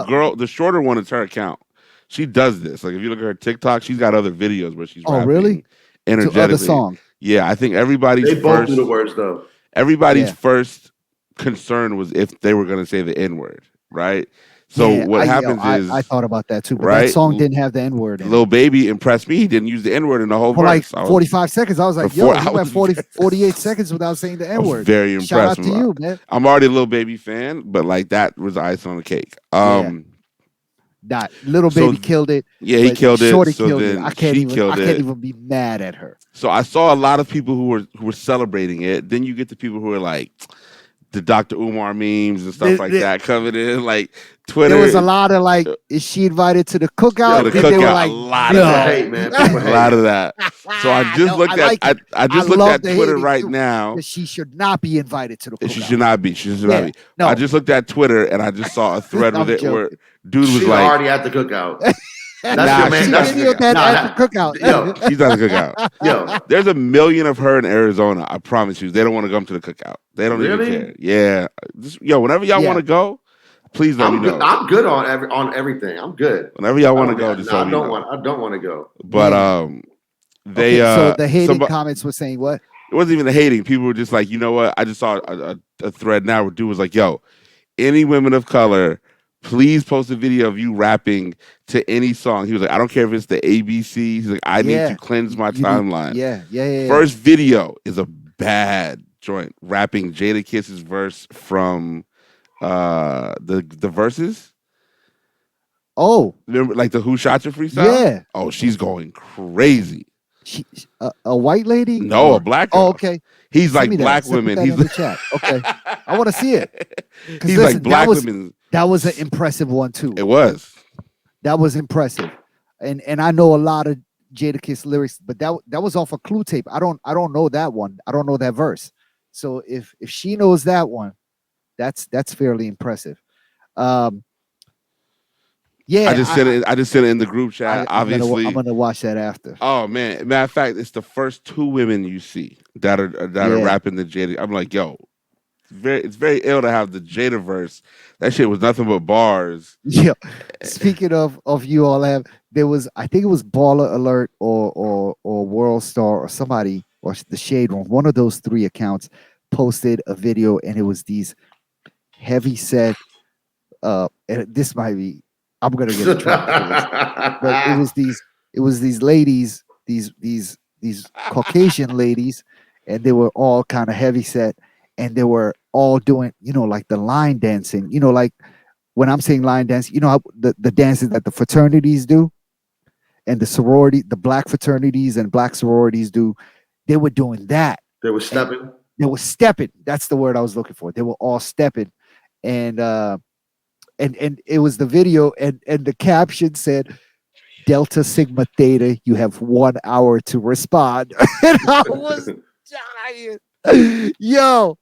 girl, the shorter one is her account. She does this. Like if you look at her TikTok, she's got other videos where she's rapping really energetically. To other songs. Yeah, I think everybody's they both do the words though. Everybody's first concern was if they were going to say the N-word, right? So what happens is I thought about that too, but that song didn't have the N-word in it. Lil Baby impressed me. He didn't use the N-word in the whole verse. For like 45 seconds. I was like, yo, he went 48 seconds without saying the N-word. I was very impressed. Shout out to you, man. I'm already a Lil Baby fan, but like that was ice on the cake. Little Baby killed it. Yeah, he killed it. Shorty so killed then it. I can't it. even be mad at her. So I saw a lot of people who were celebrating it. Then you get the people who are like the Dr. Umar memes and stuff like that coming in, like Twitter. There was a lot of like, is she invited to the cookout? They were like, a lot of that. Hate, man. A lot of that. So I just looked at Twitter right now. She should not be invited to the cookout. She should not be. No. I just looked at Twitter and I just saw a thread with it where dude was she's like, already at the cookout. That's she's not at the cookout. Yo, she's not the cookout. Yo, there's 1 million of her in Arizona. I promise you, they don't want to come to the cookout. They don't even care. Yeah, whenever y'all want to go, please let me know. I'm good on everything. I'm good. Whenever y'all want to go, just let me know. I don't want to go. But so the hating comments were saying what? It wasn't even the hating. People were just like, you know what? I just saw a thread now where dude was like, yo, any women of color please post a video of you rapping to any song. He was like, I don't care if it's the ABC. He's like, I need to cleanse my timeline. First video is a bad joint, rapping Jada Kiss's verse from the verses. Oh, remember, like the Who Shot Your freestyle? Yeah. Oh, she's going crazy. A white lady? No, a black girl. Oh, okay. He's Send like black women. He's in the chat. Okay, I want to see it. He's like black women. That was an impressive one too. It was. That was impressive, and I know a lot of Jadakiss lyrics, but that was off a Clue tape. I don't know that one. I don't know that verse. So if she knows that one, that's fairly impressive. Yeah, I just said it in the group chat. Obviously, I'm gonna watch that after. Oh man, matter of fact, it's the first two women you see that are rapping the Jada. I'm like, yo, it's very ill to have the Jada verse. That shit was nothing but bars. Yeah. Speaking of you all have, there was, I think it was Baller Alert or World Star or somebody, or the Shade Room. One of those three accounts posted a video, and it was these heavy set. And this might be, I'm gonna get in trouble for this, but it was these ladies, these Caucasian ladies, and they were all kind of heavy set, and they were all doing, like the line dancing, like when I'm saying line dance, how the dances that the fraternities do, and the black fraternities and black sororities do, they were doing that. They were stepping. They were stepping. That's the word I was looking for. They were all stepping, and it was the video, and the caption said, Delta Sigma Theta, you have 1 hour to respond. And I was dying. Yo,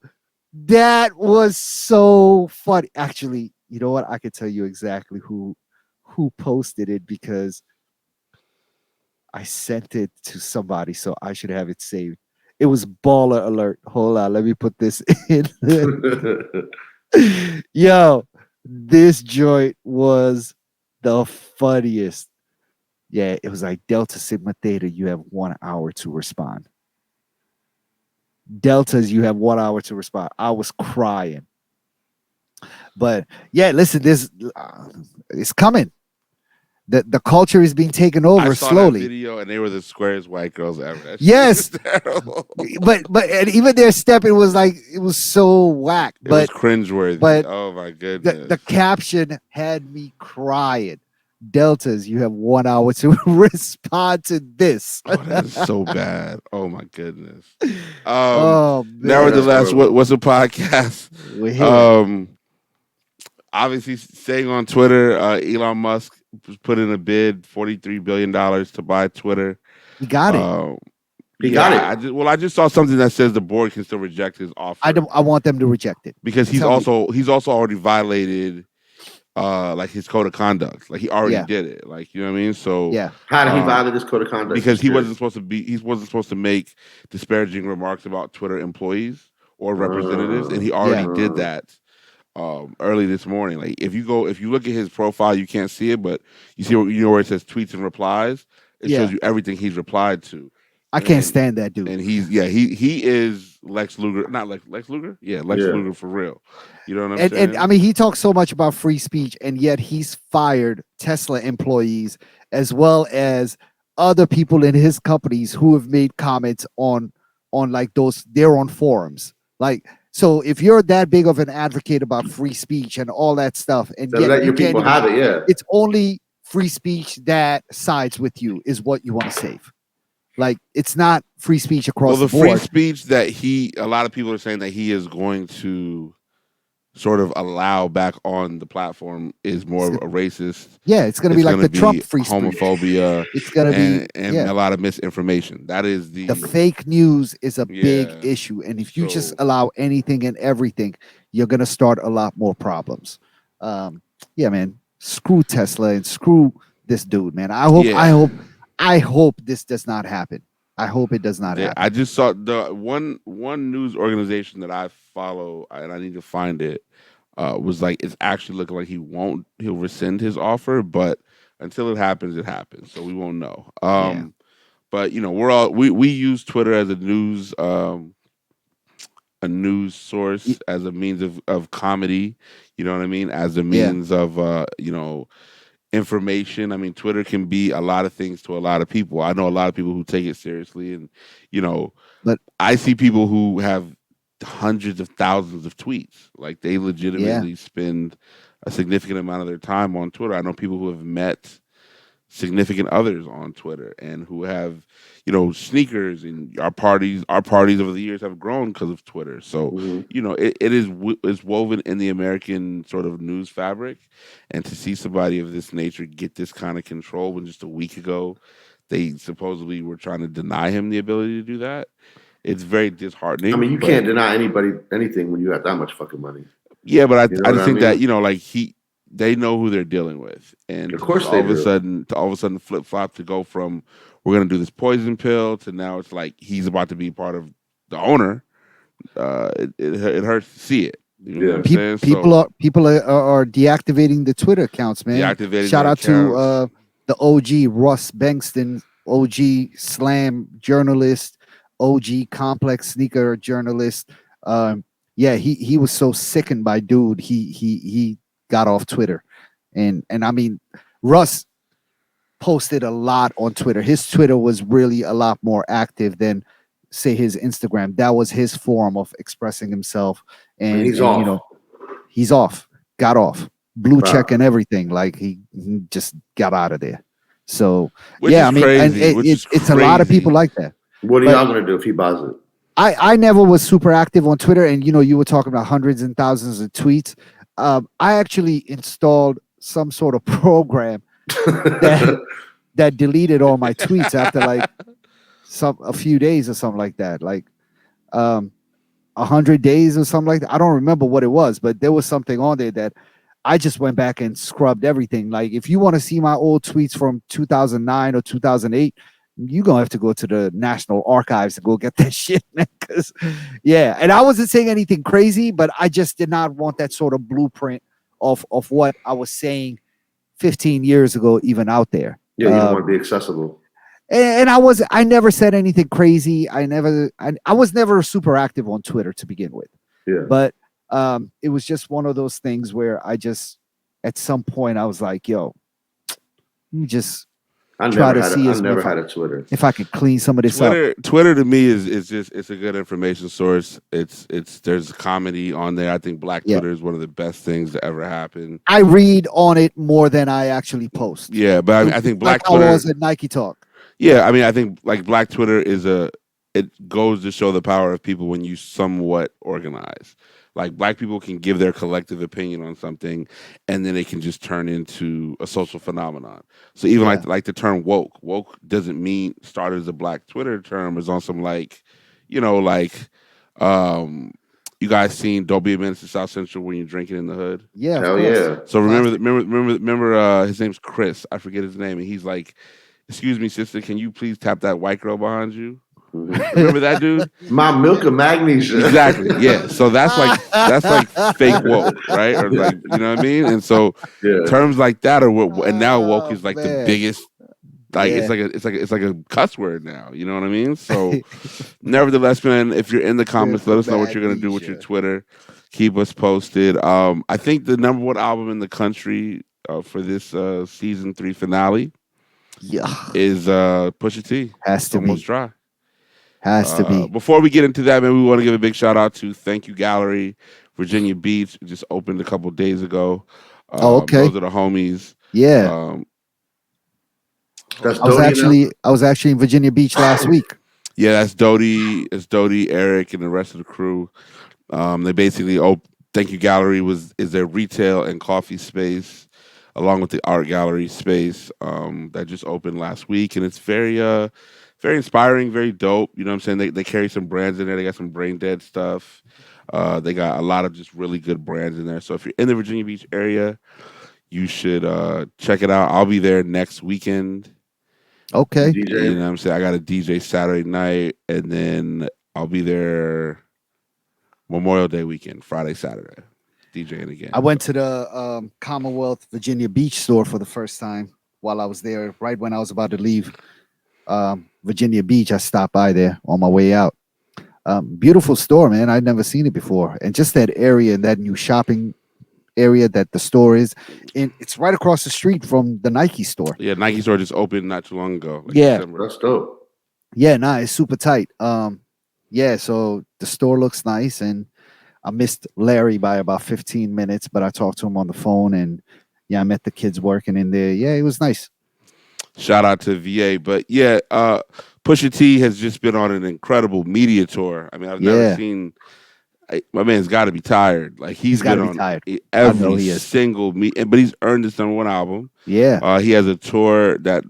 that was so funny. Actually, you know what? I could tell you exactly who posted it, because I sent it to somebody, so I should have it saved. It was Baller Alert. Hold on, let me put this in. Yo, this joint was the funniest. Yeah, it was like, Delta Sigma Theta, you have 1 hour to respond. Deltas, you have 1 hour to respond. I was crying. But yeah, listen, this it's coming. The culture is being taken over I saw slowly. That video, and they were the squarest white girls ever. That yes, but and even their stepping was like, it was so whack. It was cringeworthy. But oh my goodness, the caption had me crying. Deltas, you have 1 hour to respond to this. Oh, that is so bad. Oh my goodness. Nevertheless, what's a podcast? Obviously, staying on Twitter, Elon Musk put in a bid, $43 billion to buy Twitter. He got it. He got it. I just saw something that says the board can still reject his offer. I want them to reject it, because he's also already violated like his code of conduct. Like he already did it. Like, you know what I mean? So how did he violate his code of conduct? Because he wasn't supposed to make disparaging remarks about Twitter employees or representatives, and he already did that early this morning. Like if you look at his profile, you can't see it, but you see where it says tweets and replies. It shows you everything he's replied to. I can't stand that dude. And he is Lex Luger, not Lex Luger? Yeah, Luger for real. You know what I'm saying? And I mean, he talks so much about free speech, and yet he's fired Tesla employees as well as other people in his companies who have made comments on like their own forums. Like, so if you're that big of an advocate about free speech and all that stuff, and yet let your people have it, it's only free speech that sides with you is what you want to save. Like, it's not free speech across the board. Free speech that a lot of people are saying that he is going to sort of allow back on the platform is more a racist. Yeah, it's going to be like the Trump free speech. Homophobia. It's going to be a lot of misinformation. That is the fake news is a big issue, and if you just allow anything and everything, you're going to start a lot more problems. Yeah, man. Screw Tesla and screw this dude, man. I hope this does not happen. I hope it does not happen. I just saw the one news organization that I follow, and I need to find it, was like, it's actually looking like he'll rescind his offer, but until it happens, so we won't know. But we use Twitter as a news a news source, as a means of comedy. You know what I mean? As a means of information. I mean, Twitter can be a lot of things to a lot of people. I know a lot of people who take it seriously, and but I see people who have hundreds of thousands of tweets. Like they legitimately spend a significant amount of their time on Twitter. I know people who have met significant others on Twitter and who have, sneakers, and our parties over the years have grown because of Twitter. So, it's woven in the American sort of news fabric. And to see somebody of this nature get this kind of control when just a week ago they supposedly were trying to deny him the ability to do that, it's very disheartening. I mean, you can't deny anybody anything when you have that much fucking money. Yeah, but I just think that they know who they're dealing with, and of course all of a sudden flip flop to go from we're gonna do this poison pill to now it's like he's about to be part of the owner. It hurts to see it. You know what I'm saying? People are deactivating the Twitter accounts, man. Shout out to the OG Russ Bengston, OG Slam journalist, OG Complex sneaker journalist. He was so sickened by dude. He got off Twitter, and I mean, Russ posted a lot on Twitter. His Twitter was really a lot more active than, say, his Instagram. That was his form of expressing himself, and he's off. He's off, got off, blue check and everything. Like he just got out of there. So it's a lot of people like that. What are y'all gonna do if he buys it? I never was super active on Twitter, and you were talking about hundreds and thousands of tweets. I actually installed some sort of program that deleted all my tweets after like a few days or something like that, like 100 days or something like that. I don't remember what it was, but there was something on there that I just went back and scrubbed everything. Like if you want to see my old tweets from 2009 or 2008, you're going to have to go to the National Archives to go get that shit, man. And I wasn't saying anything crazy, but I just did not want that sort of blueprint of what I was saying 15 years ago even out there. Yeah, you don't want to be accessible. And I never said anything crazy. I was never super active on Twitter to begin with. Yeah. But it was just one of those things where I just, at some point, I was like, yo, you just try to see I never had a Twitter. If I could clean some of this up. Twitter to me is just, it's a good information source. There's comedy on there. I think Black Twitter is one of the best things to ever happen. I read on it more than I actually post. Yeah, but I think Black Twitter. I was at Nike Talk. Yeah, I mean, I think like Black Twitter it goes to show the power of people when you somewhat organize. Like Black people can give their collective opinion on something, and then it can just turn into a social phenomenon. So even like the term woke doesn't mean started as a Black Twitter term. It's on some you guys seen "Don't Be a Menace to South Central" when you're drinking in the hood? Yeah, hell yeah. So remember his name's Chris. I forget his name, and he's like, "Excuse me, sister, can you please tap that white girl behind you?" Remember that dude? My milk of magnesia. Exactly. Yeah. So that's like fake woke, right? Or like, you know what I mean? And so terms like that are what, and now woke is like the biggest. Like it's like a cuss word now. You know what I mean? So, nevertheless, man, if you're in the comments, let us know what you're gonna do with your Twitter. Keep us posted. I think the number one album in the country for this season 3 finale is Pusha T. Has to Almost be. Dry. Has to be. Before we get into that, man, we want to give a big shout out to Thank You Gallery, Virginia Beach. It just opened a couple days ago. Okay. Those are the homies. Yeah. I was actually in Virginia Beach last week. Yeah, that's Dodie. It's Dodie, Eric, and the rest of the crew. They basically Thank You Gallery is their retail and coffee space, along with the art gallery space that just opened last week, and it's very inspiring, very dope. You know what I'm saying? They carry some brands in there. They got some brain dead stuff. They got a lot of just really good brands in there. So if you're in the Virginia Beach area, you should check it out. I'll be there next weekend. Okay. You know what I'm saying? I got a DJ Saturday night, and then I'll be there Memorial Day weekend, Friday, Saturday, DJing again. I went to the Commonwealth Virginia Beach store for the first time while I was there, right when I was about to leave Virginia Beach. I stopped by there on my way out. Beautiful store, man. I'd never seen it before, and just that area, that new shopping area that the store is, and it's right across the street from the Nike store. Yeah, Nike store just opened not too long ago. December. That's dope. Yeah, it's super tight. Yeah, so the store looks nice, and I missed Larry by about 15 minutes, but I talked to him on the phone, and yeah, I met the kids working in there. Yeah, it was nice. Shout out to VA, but yeah, Pusha T has just been on an incredible media tour. I mean, I've never seen. My man's got to be tired. Like he's been on every single but he's earned his #1 album. Yeah, he has a tour that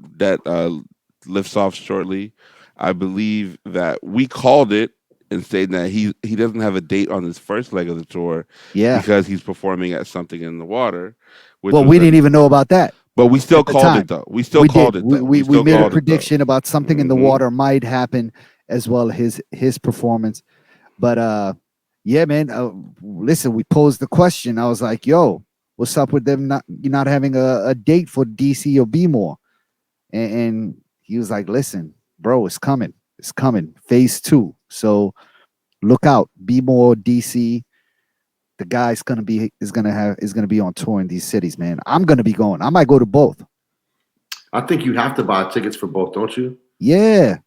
lifts off shortly. I believe that we called it and saying that he doesn't have a date on his first leg of the tour. Yeah, because he's performing at Something in the Water. Well, we didn't even know about that. But we still called it though. We still called it. We made a prediction about Something in the Water might happen as well, his performance. But yeah, man. Listen, we posed the question. I was like, "Yo, what's up with them not having a date for DC or Be More?" And he was like, "Listen, bro, it's coming. It's coming. Phase 2. So look out. Be More DC. The guy's is gonna be on tour in these cities, man. I'm gonna be going. I might go to both. I think you have to buy tickets for both, don't you? Yeah.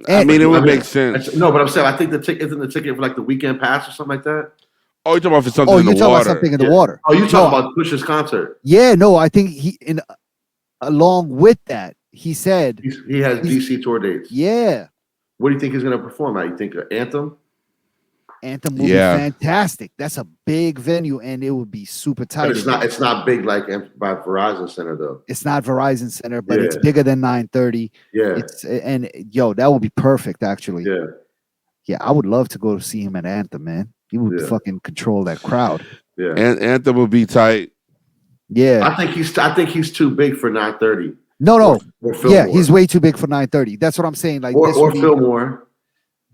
I mean, it would make sense. No, but I'm saying I think the ticket isn't the ticket for like the weekend pass or something like that. Oh, you're talking about for Something in the Water. About Something in the Water. Oh, you talking about Pusha's concert? Yeah, no, I think along with that, he said he has DC tour dates. Yeah. What do you think he's gonna perform at? You think Anthem? Anthem will be fantastic. That's a big venue, and it would be super tight. But it's not big like by Verizon Center though. It's not Verizon Center, but it's bigger than 930. Yeah. That would be perfect actually. Yeah. Yeah, I would love to go see him at Anthem, man. He would fucking control that crowd. Yeah. And Anthem would be tight. Yeah. I think he's too big for 930. No. Or he's way too big for 930. That's what I'm saying. Like or Fillmore.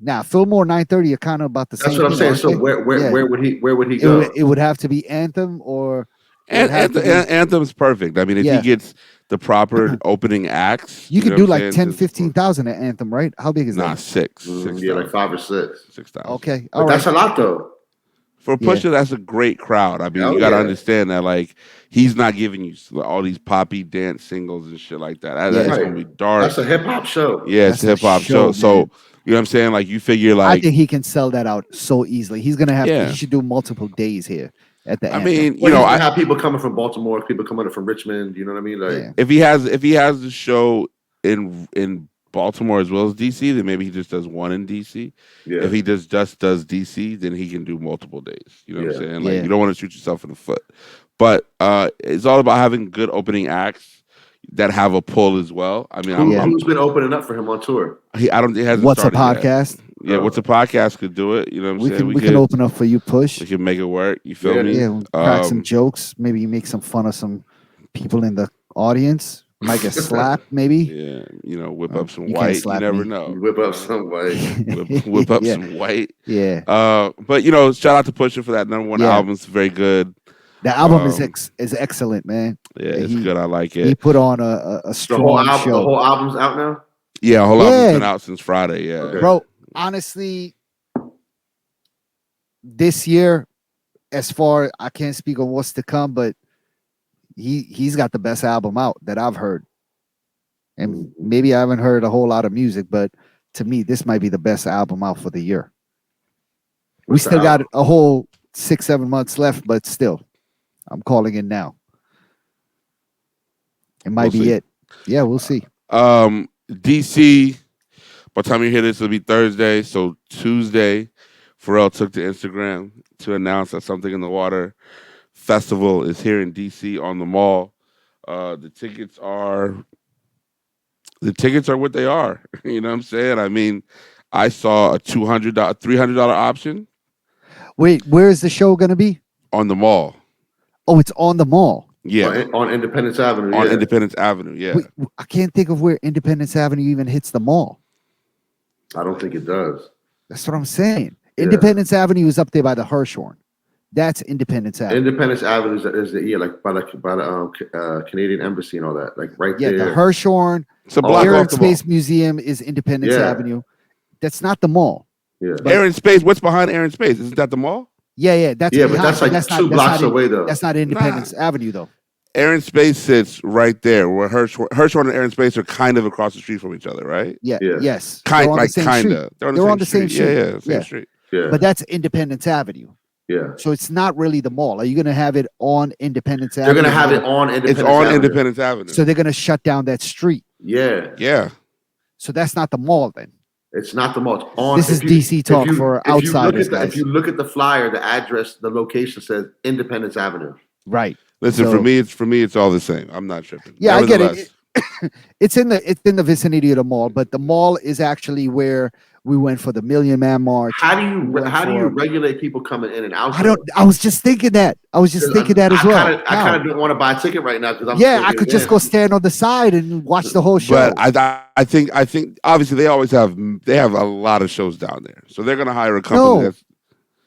Now, Fillmore 930 are kind of about the same. That's what I'm saying. So where would he go? It would have to be Anthem or Anthem's perfect. I mean, if he gets the proper opening acts, you could do like 10, 15,000 at Anthem, right? How big is that? Six. Yeah, like 5 or 6. 6,000. Okay, all right. That's a lot though. For Pusha, that's a great crowd. I mean, you got to understand that, like, he's not giving you all these poppy dance singles and shit like that. That's gonna be dark. That's a hip hop show. Yeah, it's a hip hop show. So. You know what I'm saying? Like you figure, like I think he can sell that out so easily. He's gonna have. He should do multiple days here at the. I mean, I have people coming from Baltimore, people coming from Richmond. You know what I mean? Like if he has the show in Baltimore as well as DC, then maybe he just does one in DC. Yeah. If he just does DC, then he can do multiple days. You know what I'm saying? Like you don't want to shoot yourself in the foot. But it's all about having good opening acts that have a pull as well. I mean, who's been opening up for him on tour? He hasn't. What's a podcast? Yet. Yeah, What's a podcast could do it. You know what I'm saying? We can open up for you, Push. We can make it work. You feel me? Yeah, we'll crack some jokes. Maybe you make some fun of some people in the audience. Might get slapped, maybe. Yeah, whip up some white. You never know. Whip up some white. whip up some white. Yeah. But shout out to Pusha for that #1 album. It's very good. The album is excellent, man. Yeah, it's good. I like it. He put on a strong show. The whole album's out now? Yeah, the whole album's been out since Friday. Yeah. Okay. Bro, honestly, this year, as far I can't speak on what's to come, but he's got the best album out that I've heard. And maybe I haven't heard a whole lot of music, but to me, this might be the best album out for the year. We still got a whole 6-7 months left, but still. I'm calling it now. It might be it. Yeah, we'll see. DC, by the time you hear this, it'll be Thursday. So Tuesday, Pharrell took to Instagram to announce that Something in the Water Festival is here in DC on the mall. The tickets are what they are. You know what I'm saying? I mean, I saw a $200, $300 option. Wait, where is the show going to be? On the mall. Oh, it's on the mall. Yeah, on Independence Avenue. On Independence Avenue, yeah. Wait, I can't think of where Independence Avenue even hits the mall. I don't think it does. That's what I'm saying. Yeah. Independence Avenue is up there by the Hirshhorn. That's Independence Avenue. Independence Avenue is like by the Canadian Embassy and all that, like right there. Yeah, the Hirshhorn. It's a block Air off and the Space mall. Museum is Independence Avenue. That's not the mall. Yeah. Air and Space. What's behind Air and Space? Isn't that the mall? Yeah. That's but that's like two blocks away though. That's not Independence Avenue though. Air and Space sits right there, where Hirshhorn and Air and Space are kind of across the street from each other, right? Yeah. Yes. Kind of. They're on the same street. Same street. Yeah. But that's Independence Avenue. Yeah. So it's not really the mall. Are you going to have it on Independence Avenue? They're going to have it on Independence Avenue. It's on Independence Avenue. So they're going to shut down that street. Yeah. Yeah. So that's not the mall then. It's not the mall. It's on. This is DC talk for outsiders, guys. If you look at the flyer, the address, the location says Independence Avenue. Right. Listen, for me, it's all the same. I'm not tripping. Yeah, I get it. It's in the vicinity of the mall, but the mall is actually where we went for the Million Man March. How do you regulate people coming in and out? I was just thinking that. That as well. I kind of don't want to buy a ticket right now because I could just go stand on the side and watch the whole show. But I think obviously they have a lot of shows down there, so they're gonna hire a company that's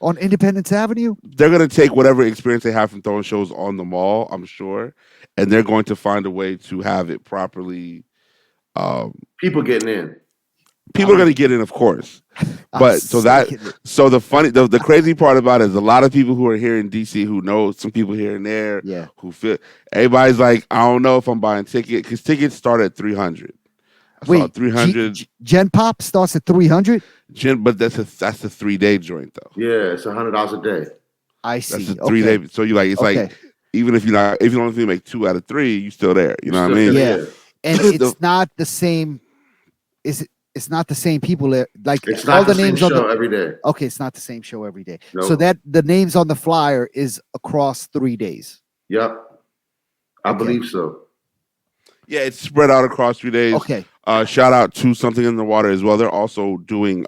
on Independence Avenue. They're gonna take whatever experience they have from throwing shows on the mall, I'm sure, and they're going to find a way to have it properly. People getting in. People are going to get in, of course, but the crazy part about it is a lot of people who are here in DC who know some people here and there, who feel everybody's like, I don't know if I'm buying ticket because tickets start at $300. Wait, 300. Gen Pop starts at 300. But that's a 3-day joint though. Yeah, it's $100 a day. I see. That's a 3-day. So you like even if you don't make 2 out of 3, you still there. You know what I mean? Yeah, and it's not the same. It's not the same people that like it's all not the same names show on the every day. Okay, it's not the same show every day. Nope. So that the names on the flyer is across 3 days. Yep, I believe so. Yeah, it's spread out across 3 days. Okay. Shout out to Something in the Water as well. They're also doing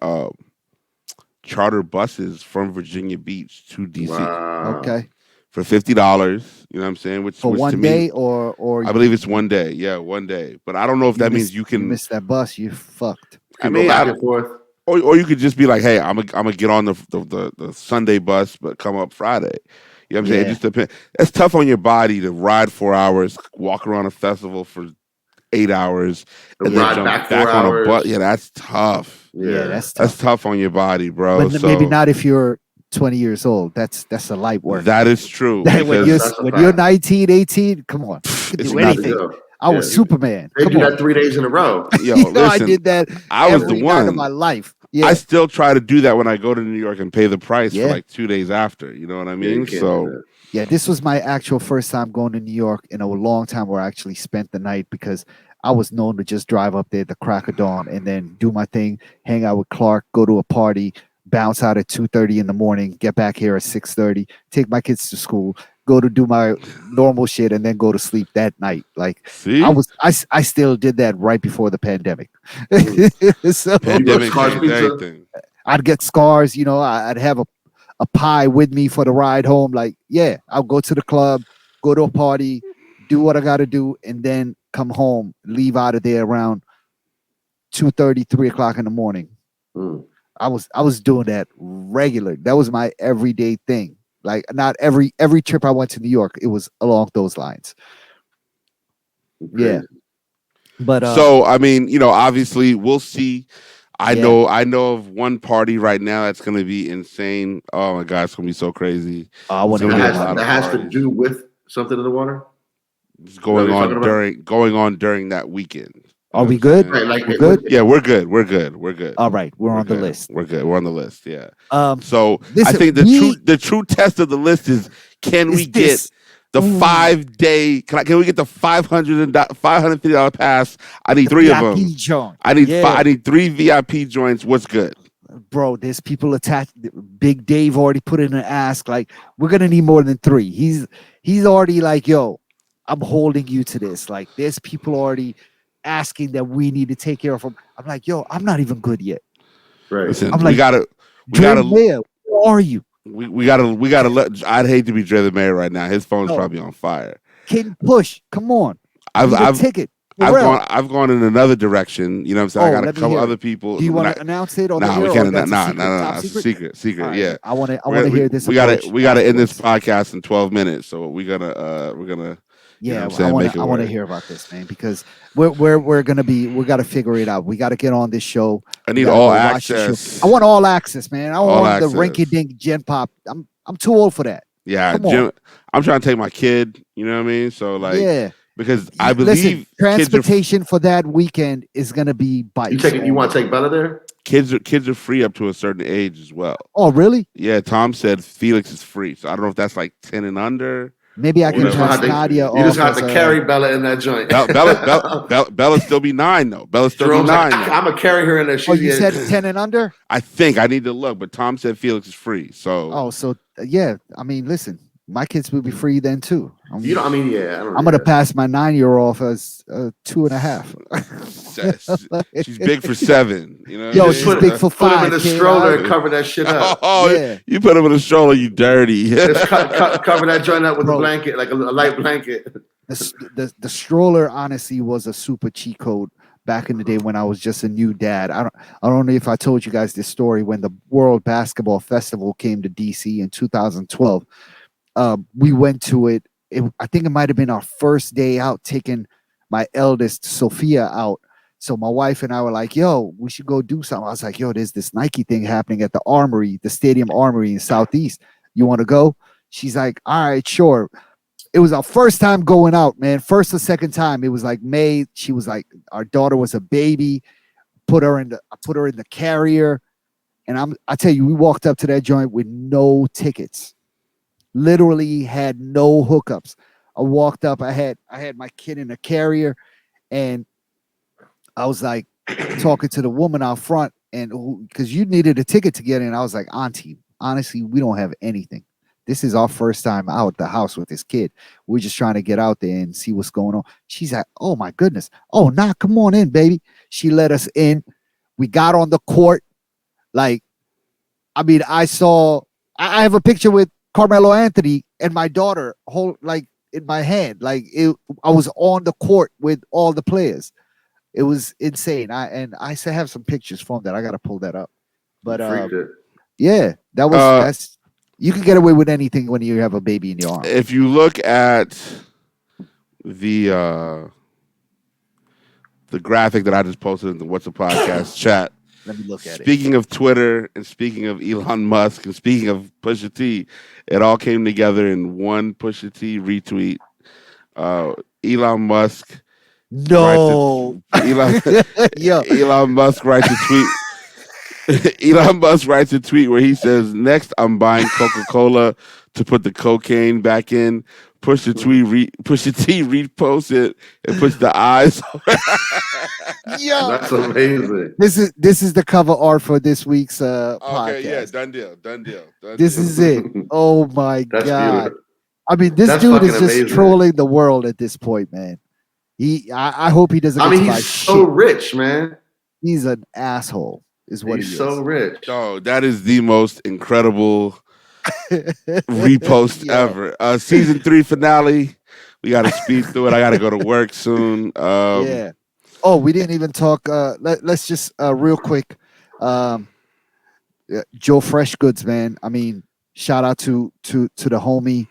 charter buses from Virginia Beach to DC. Wow. Okay. For $50, you know what I'm saying? Which for which one to day me, or I believe it's 1 day. Yeah, 1 day. But I don't know if that means you can miss that bus. You fucked. I mean, back and forth. Or you could just be like, hey, I'm gonna get on the Sunday bus, but come up Friday. You know what I'm saying? It just depends. It's tough on your body to ride 4 hours, walk around a festival for 8 hours, and then jump back on a bus. Yeah, that's tough. Yeah, that's tough on your body, bro. But maybe not if you're 20 years old. That's a light work. That is true. When you're 19, 18, come on, you can do anything. I was Superman. They do that 3 days in a row. Yo, listen, I did that. I was the one in my life. Yeah. I still try to do that when I go to New York and pay the price for like 2 days after. You know what I mean? This was my actual first time going to New York in a long time where I actually spent the night because I was known to just drive up there at the crack of dawn and then do my thing, hang out with Clark, go to a party, bounce out at 2:30 in the morning, get back here at 6:30, take my kids to school, go to do my normal shit, and then go to sleep that night. Like I still did that right before the pandemic. So pandemic I'd get scars, I'd have a pie with me for the ride home. Like, I'll go to the club, go to a party, do what I gotta do, and then come home, leave out of there around 2:30, 3 o'clock in the morning. I was doing that regular. That was my everyday thing. Like not every trip I went to New York, it was along those lines. Yeah. But so I mean, obviously we'll see. I know of one party right now that's gonna be insane. Oh my god, it's gonna be so crazy. I want to that has to do with Something in the Water. It's going on during that weekend. Are we good? We're good? Yeah, we're good. We're good. All right, we're on the list. We're good. We're on the list. Yeah. So I think the true test of the list is can we get the 5 day? Can we get the $550 pass? I need three of them. Joint. I need 3 VIP joints. What's good? Bro, there's people attached. Big Dave already put in an ask. Like, we're gonna need more than 3. He's already like, yo, I'm holding you to this. Like, there's people already asking that we need to take care of them. I'm like, yo, I'm not even good yet. Right. Listen, I'm like, we gotta. Where are you? We gotta let. I'd hate to be Dre the Mayor right now. His phone's probably on fire. Can push. Come on. I've ticket. I've gone in another direction. You know what I'm saying? I got a couple other people. Do you want to announce it on the air? We can't announce. No. It's a secret. Right. Yeah. I want to hear this. We gotta end this podcast in 12 minutes. So we're gonna Yeah, I want to hear about this, man, because we're gonna we got to figure it out. We got to get on this show. I need all access. I want all access, man. I want the rinky dink Gen Pop. I'm too old for that. Yeah, I'm trying to take my kid. You know what I mean? So like, because I believe transportation for that weekend is gonna be bikes. You want to take Bella there? Kids are free up to a certain age as well. Oh, really? Yeah, Tom said Felix is free. So I don't know if that's like 10 and under. Maybe I can pass Nadia off. You just have to carry Bella in that joint. Bella still be 9 though. Bella still be 9. I'm gonna carry her in there. You said 10 and under? I think I need to look, but Tom said Felix is free. So yeah. I mean, listen, my kids will be free then too. I'm gonna pass my 9-year-old off as 2.5. She's big for 7. You know, she's big for 5. Put him in a stroller and cover that shit up. You put him in a stroller, you dirty. Just cover that joint up with a blanket, like a light blanket. The stroller honestly was a super cheat code back in the day when I was just a new dad. I don't know if I told you guys this story when the World Basketball Festival came to DC in 2012. We went to it. I think it might have been our first day out, taking my eldest Sophia out. So my wife and I were like, yo, we should go do something. I was like, yo, there's this Nike thing happening at the Armory, the Stadium Armory in Southeast. You want to go? She's like, all right, sure. It was our first time going out, man. First or second time. It was like May. She was like, our daughter was a baby. I put her in the carrier. And I tell you, we walked up to that joint with no tickets. Literally had no hookups. I walked up. I had my kid in a carrier, and I was like talking to the woman out front, and because you needed a ticket to get in, I was like, Auntie, honestly, we don't have anything. This is our first time out the house with this kid. We're just trying to get out there and see what's going on. She's like, oh my goodness. Oh, nah, come on in, baby. She let us in. We got on the court. Like, I mean, I have a picture with Carmelo Anthony and my daughter in my hand. Like I was on the court with all the players. It was insane. I have some pictures from that. I got to pull that up. But yeah, that's you can get away with anything when you have a baby in your arm. If you look at the graphic that I just posted in the What's a Podcast chat. Let me look at it. Speaking of Twitter and speaking of Elon Musk and speaking of Pusha T, it all came together in one Pusha T retweet. Elon Musk. No. Elon Musk writes a tweet. Elon Musk writes a tweet where he says, "Next, I'm buying Coca-Cola to put the cocaine back in." Pusha T reposts it and puts the eyes. Yo, that's amazing. This is the cover art for this week's podcast. Okay, yeah, done deal. This is it. Oh my God. Beautiful. I mean, this dude is just amazing. Trolling the world at this point, man. I hope he doesn't. I mean, he's so rich, man. He's an asshole, is what he is. He's so rich. Oh, that is the most incredible repost ever. Season 3 finale. We got to speed through it. I got to go to work soon. Yeah. Oh, we didn't even talk. Let's just real quick. Joe Freshgoods, man. I mean, shout out to the homie.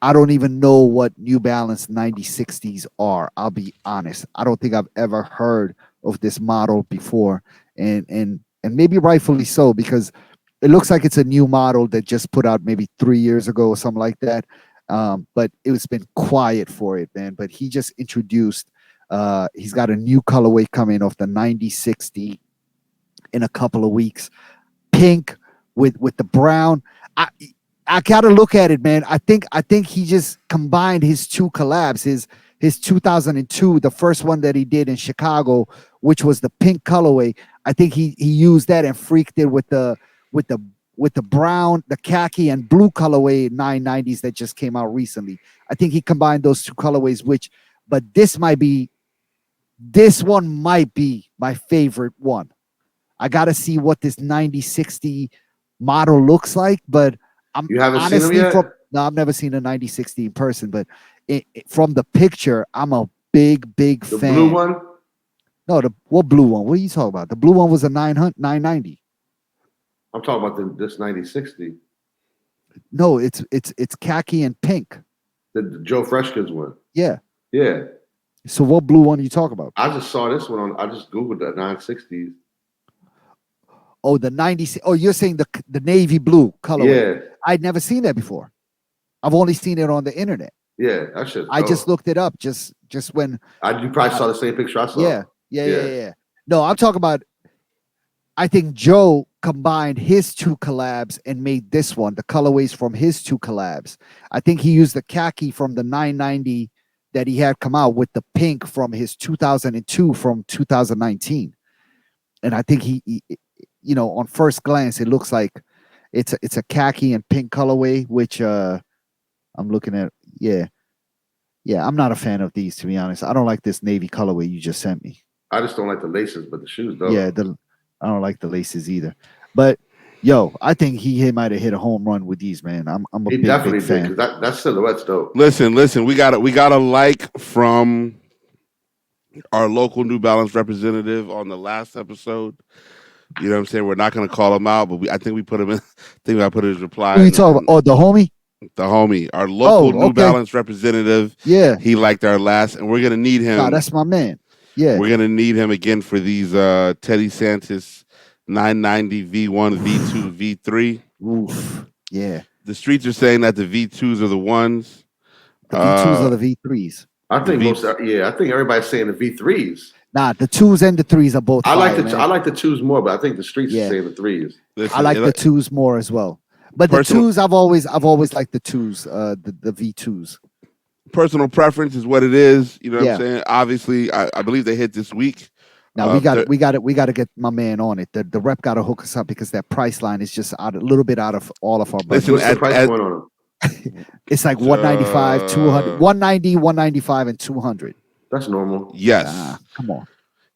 I don't even know what New Balance 9060s are. I'll be honest. I don't think I've ever heard of this model before, and maybe rightfully so, because it looks like it's a new model that just put out maybe 3 years ago or something like that. But it's been quiet for it, man. But he just introduced. He's got a new colorway coming off the 9060 in a couple of weeks. Pink with the brown. I gotta look at it, man. I think he just combined his two collabs, his 2002, the first one that he did in Chicago, which was the pink colorway. I think he used that and freaked it with the brown, the khaki and blue colorway 990s that just came out recently. I think he combined those two colorways, but this one might be my favorite one. I gotta see what this 9060 model looks like, but you haven't seen them yet? No, I've never seen a 9060 in person, but from the picture, I'm a big fan. The blue one? No, what blue one? What are you talking about? The blue one was a 990. I'm talking about this 9060. No, it's khaki and pink. The Joe Freshgoods one. Yeah. Yeah. So what blue one are you talking about? I just saw this one on. I just googled the 960s. Oh, the 90s. Oh, you're saying the navy blue colorway. Yeah. I'd never seen that before. I've only seen it on the internet. Yeah, that shit. I just looked it up just when. You probably saw the same picture I saw. Yeah. No, I'm talking about. I think Joe combined his two collabs and made this one, the colorways from his two collabs. I think he used the khaki from the 990 that he had come out with the pink from his 2002 from 2019. And I think he you know, on first glance, it looks like it's a khaki and pink colorway, which I'm looking at. Yeah, I'm not a fan of these, to be honest. I don't like this navy colorway you just sent me. I just don't like the laces, but the shoes though. Yeah, I don't like the laces either. But yo, I think he might have hit a home run with these, man. I'm a big fan. Did, that silhouette's dope. Listen, we got a like from our local New Balance representative on the last episode. You know what I'm saying? We're not going to call him out, but I think we put him in. I think I put his reply. Who you talking about? Oh, the homie? The homie. Our local New Balance representative. Yeah. He liked our last, and we're going to need him. Nah, that's my man. Yeah. We're going to need him again for these Teddy Santis 990 V1, V2, V3. Oof. Yeah. The streets are saying that the V2s are the ones. The V2s are the V3s. I think I think everybody's saying the V3s. Nah, the 2s and the 3s are both. I like the 2s more, but I think the streets are saying the 3s. Listen, I like the 2s more as well. But the 2s, I've always liked the 2s, the V2s. Personal preference is what it is. You know what I'm saying? Obviously, I believe they hit this week. Now we got to get my man on it. The rep got to hook us up because that price line is just a little bit out of all of our budget. What's the price point on them? It's like 195, 200, 190, 195, and 200. That's normal. Yes. Come on.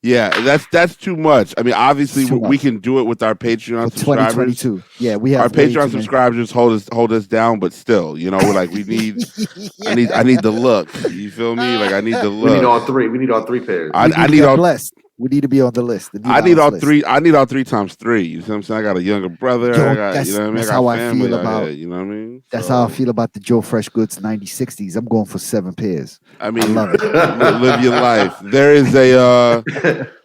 Yeah, that's too much. I mean, obviously we can do it with our Patreon subscribers. 2022. Yeah, we have our Patreon subscribers hold us down, but still, you know, we're like we need. I need the look. You feel me? Like I need the look. We need all three. We need all three pairs. I need all blessed. We need to be on the list. I need all three. I need all 3 times 3. You see what I'm saying? I got a younger brother. I got, you know what I mean? That's how I feel about. You know what I mean? That's how I feel about the Joe Fresh Goods 9060s. I'm going for 7 pairs. I mean, I love it. Live your life. There is a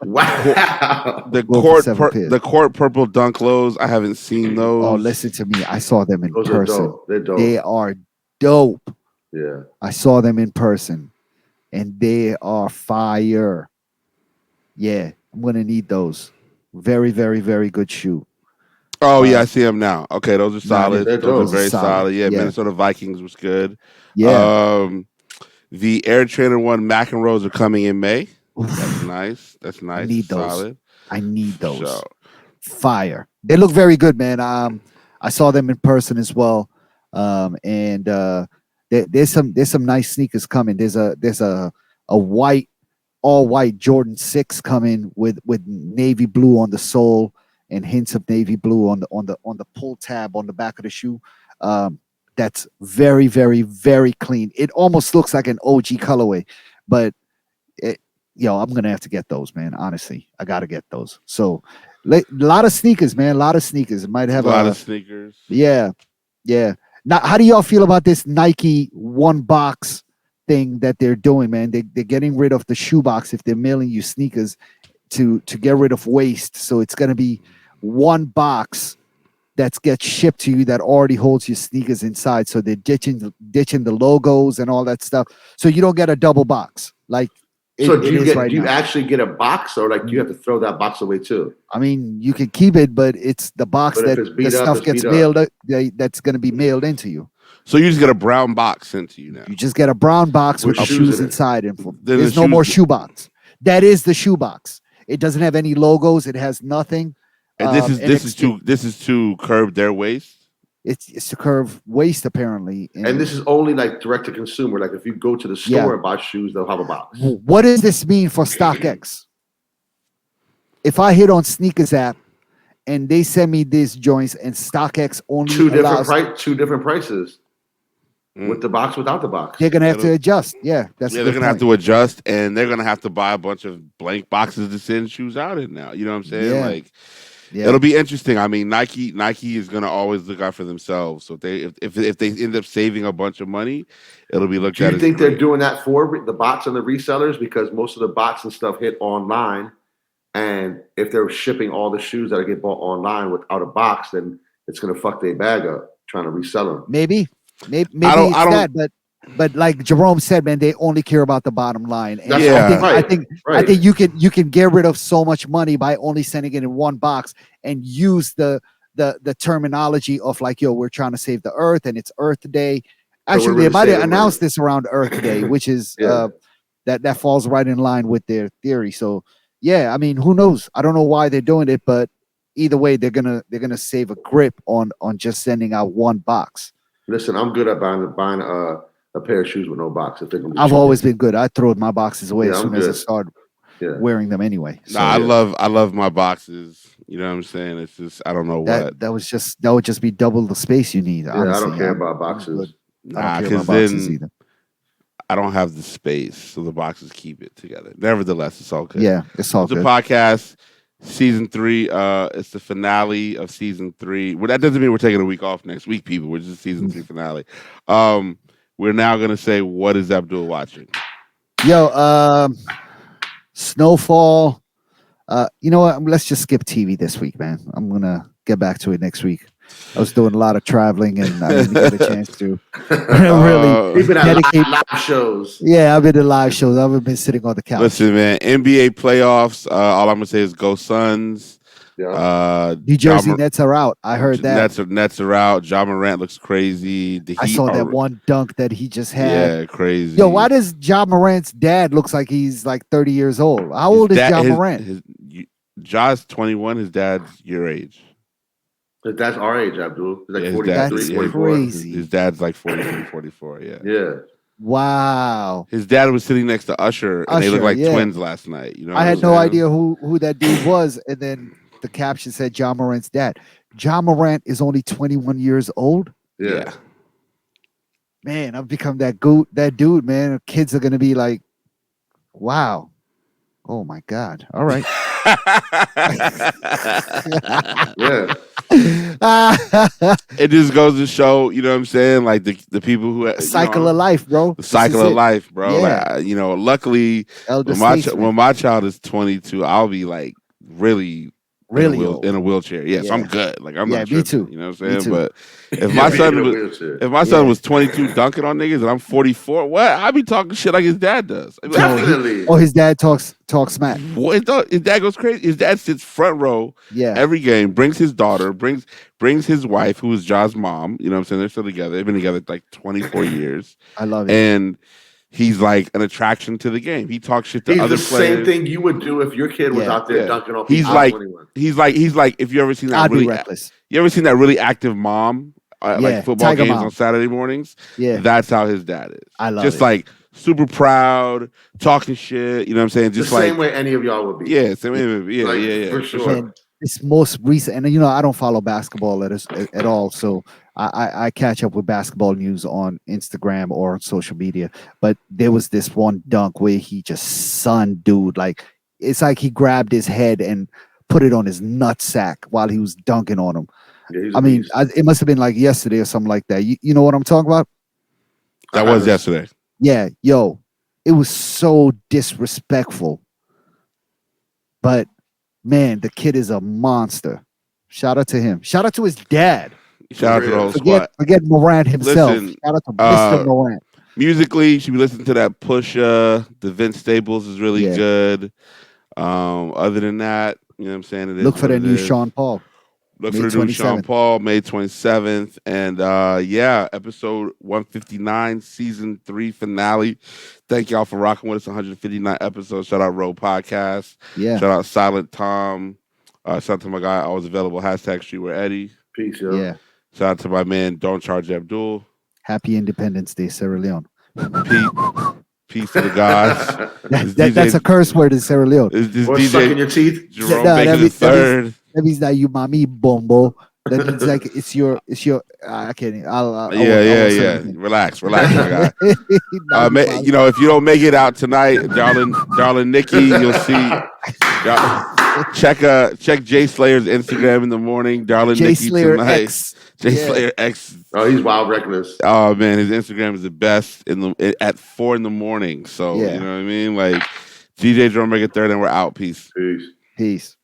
wow. The court purple dunk lows. I haven't seen those. Oh, listen to me. I saw them in those person. Are dope. They're dope. They are dope. Yeah. I saw them in person, and they are fire. Yeah, I'm gonna need those. Very, very, very good shoe. Oh yeah, I see them now. Okay, those are solid. Those are very solid. Yeah, yeah, Minnesota Vikings was good. Yeah. The Air Trainer 1 Mac&Rolls are coming in May. That's nice. That's nice. I need those. Solid. I need those. Fire. They look very good, man. I saw them in person as well. And there's some nice sneakers coming. There's a white, all white Jordan 6 coming with navy blue on the sole and hints of navy blue on the pull tab on the back of the shoe. That's very, very, very clean. It almost looks like an OG colorway, but I'm gonna have to get those, man. Honestly, I gotta get those. So a lot of sneakers, man. A lot of sneakers. It might have a lot of sneakers. Yeah. Now, how do y'all feel about this Nike one box thing that they're doing, man? They're getting rid of the shoebox if they're mailing you sneakers to get rid of waste. So it's gonna be one box that gets shipped to you that already holds your sneakers inside. So they're ditching the logos and all that stuff. So you don't get a double box like. So do you actually get a box, or like you have to throw that box away too? I mean, you can keep it, but it's the box that the stuff gets mailed. That's going to be mailed into you. So you just get a brown box sent to you now. You just get a brown box with shoes inside. There's no more shoe box. That is the shoe box. It doesn't have any logos. It has nothing. And this is to curb their waist. It's to curve waist apparently, and this is only like direct to consumer. Like if you go to the store and buy shoes, they'll have a box. What does this mean for StockX? If I hit on Sneakers app and they send me these joints and StockX only two different prices with the box, without the box, they're gonna have to adjust. Yeah, they're gonna have to adjust, and they're gonna have to buy a bunch of blank boxes to send shoes out in now. You know what I'm saying? Yeah. Like. It'll be interesting. I mean, Nike is gonna always look out for themselves. So if they end up saving a bunch of money, it'll be looked at. Do you think they're doing that for the bots and the resellers? Because most of the bots and stuff hit online, and if they're shipping all the shoes that get bought online without a box, then it's gonna fuck their bag up trying to resell them. Maybe but like Jerome said, man, they only care about the bottom line. And I think you can get rid of so much money by only sending it in one box and use the terminology of like, yo, we're trying to save the earth and it's Earth Day. Actually, they might have announced this around Earth Day, which is that falls right in line with their theory. So yeah, I mean, who knows? I don't know why they're doing it, but either way, they're gonna save a grip on just sending out one box. Listen, I'm good at buying a pair of shoes with no box. I've always been good. I throw my boxes away as soon as I start wearing them anyway. So, I love my boxes. You know what I'm saying? It's just I don't know what that would just be double the space you need. Honestly. I don't care about boxes. Because then I don't have the space, so the boxes keep it together. Nevertheless, it's all good. Yeah, it's all good. The podcast. Season 3, it's the finale of season 3. Well, that doesn't mean we're taking a week off next week, people. We're just season 3 finale. We're now gonna say, what is Abdul watching? Yo, Snowfall. You know what? Let's just skip TV this week, man. I'm gonna get back to it next week. I was doing a lot of traveling, and I didn't get a chance to really dedicate live shows. Yeah, I've been to live shows. I've been sitting on the couch. Listen, man, NBA playoffs. All I'm gonna say is go Suns. Yeah. New Jersey Nets are out. I heard that. Nets are out. Ja Morant looks crazy. I saw that one dunk that he just had. Yeah, crazy. Yo, why does Ja Morant's dad looks like he's like 30 years old? How old is Ja Morant? Ja's 21. His dad's your age. His dad's our age, Abdul. He's like 43, 44. Crazy. His dad's like 43, 44. Yeah. Yeah. Wow. His dad was sitting next to Usher, and they looked like twins last night. You know, I had no idea who that dude was, and then the caption said Ja Morant's dad. Ja Morant is only 21 years old. Yeah. Man, I've become that dude, man. Kids are gonna be like, wow. Oh my God. All right. Yeah. It just goes to show, you know what I'm saying? Like the people who cycle of life, bro. The cycle of life, bro. Yeah. Like, you know, luckily when my child is 22, I'll be like really in a wheelchair. Yes, yeah. I'm good. Like I'm not tripping, me too. You know what I'm saying? But if my son was 22 dunking on niggas and I'm 44, what? I'd be talking shit like his dad does. Definitely. Oh, his dad talks smack. What? His dad goes crazy. His dad sits front row every game, brings his daughter, brings his wife, who is Ja's mom. You know what I'm saying? They're still together. They've been together like 24 years. I love it. And he's like an attraction to the game. He talks shit to other players. He's the same thing you would do if your kid was out there dunking on people. He's like if you ever seen that really active mom like football games on Saturday mornings. Yeah, that's how his dad is. I love just it. Like super proud, talking shit. You know what I'm saying? Just the same way any of y'all would be. Yeah, same way. Yeah, for sure. And this most recent, and you know, I don't follow basketball at all, so I catch up with basketball news on Instagram or on social media. But there was this one dunk where he just sunned dude. Like it's like he grabbed his head and put it on his nutsack while he was dunking on him. Yeah, I mean, it must have been like yesterday or something like that. You know what I'm talking about? That was yesterday. Yeah, yo, it was so disrespectful. But man, the kid is a monster. Shout out to him. Shout out to his dad. Shout out to the whole squad. Forget Morant himself. Listen, shout out to Mr. Morant. Musically, you should be listening to that Pusha. The Vince Staples is really good. Other than that, you know what I'm saying? Look for the new Sean Paul. Look for the new Sean Paul, May 27th. And episode 159, season 3 finale. Thank y'all for rocking with us. 159 episodes. Shout out Road Podcast. Yeah. Shout out Silent Tom. Shout out to my guy, always available. #Streetwear Eddie. Peace, yo. Yeah. Shout out to my man, Don't Charge Abdul. Happy Independence Day, Sierra Leone. Peace to the gods. That's a curse word in Sierra Leone. Or DJ sucking your teeth. Jerome Baker the third. That means that you mommy bombo. That means like it's your. I can't. Yeah. Relax, my guy. You know, if you don't make it out tonight, darling Nikki, you'll see. check Jay Slayer's Instagram in the morning. Darling Jay Nikki Slayer tonight. X. Jay Slayer X. Oh, he's wild reckless. Oh man, his Instagram is the best at 4 a.m. So you know what I mean. Like DJ Drummaker 3rd, and we're out. Peace. Peace. Peace.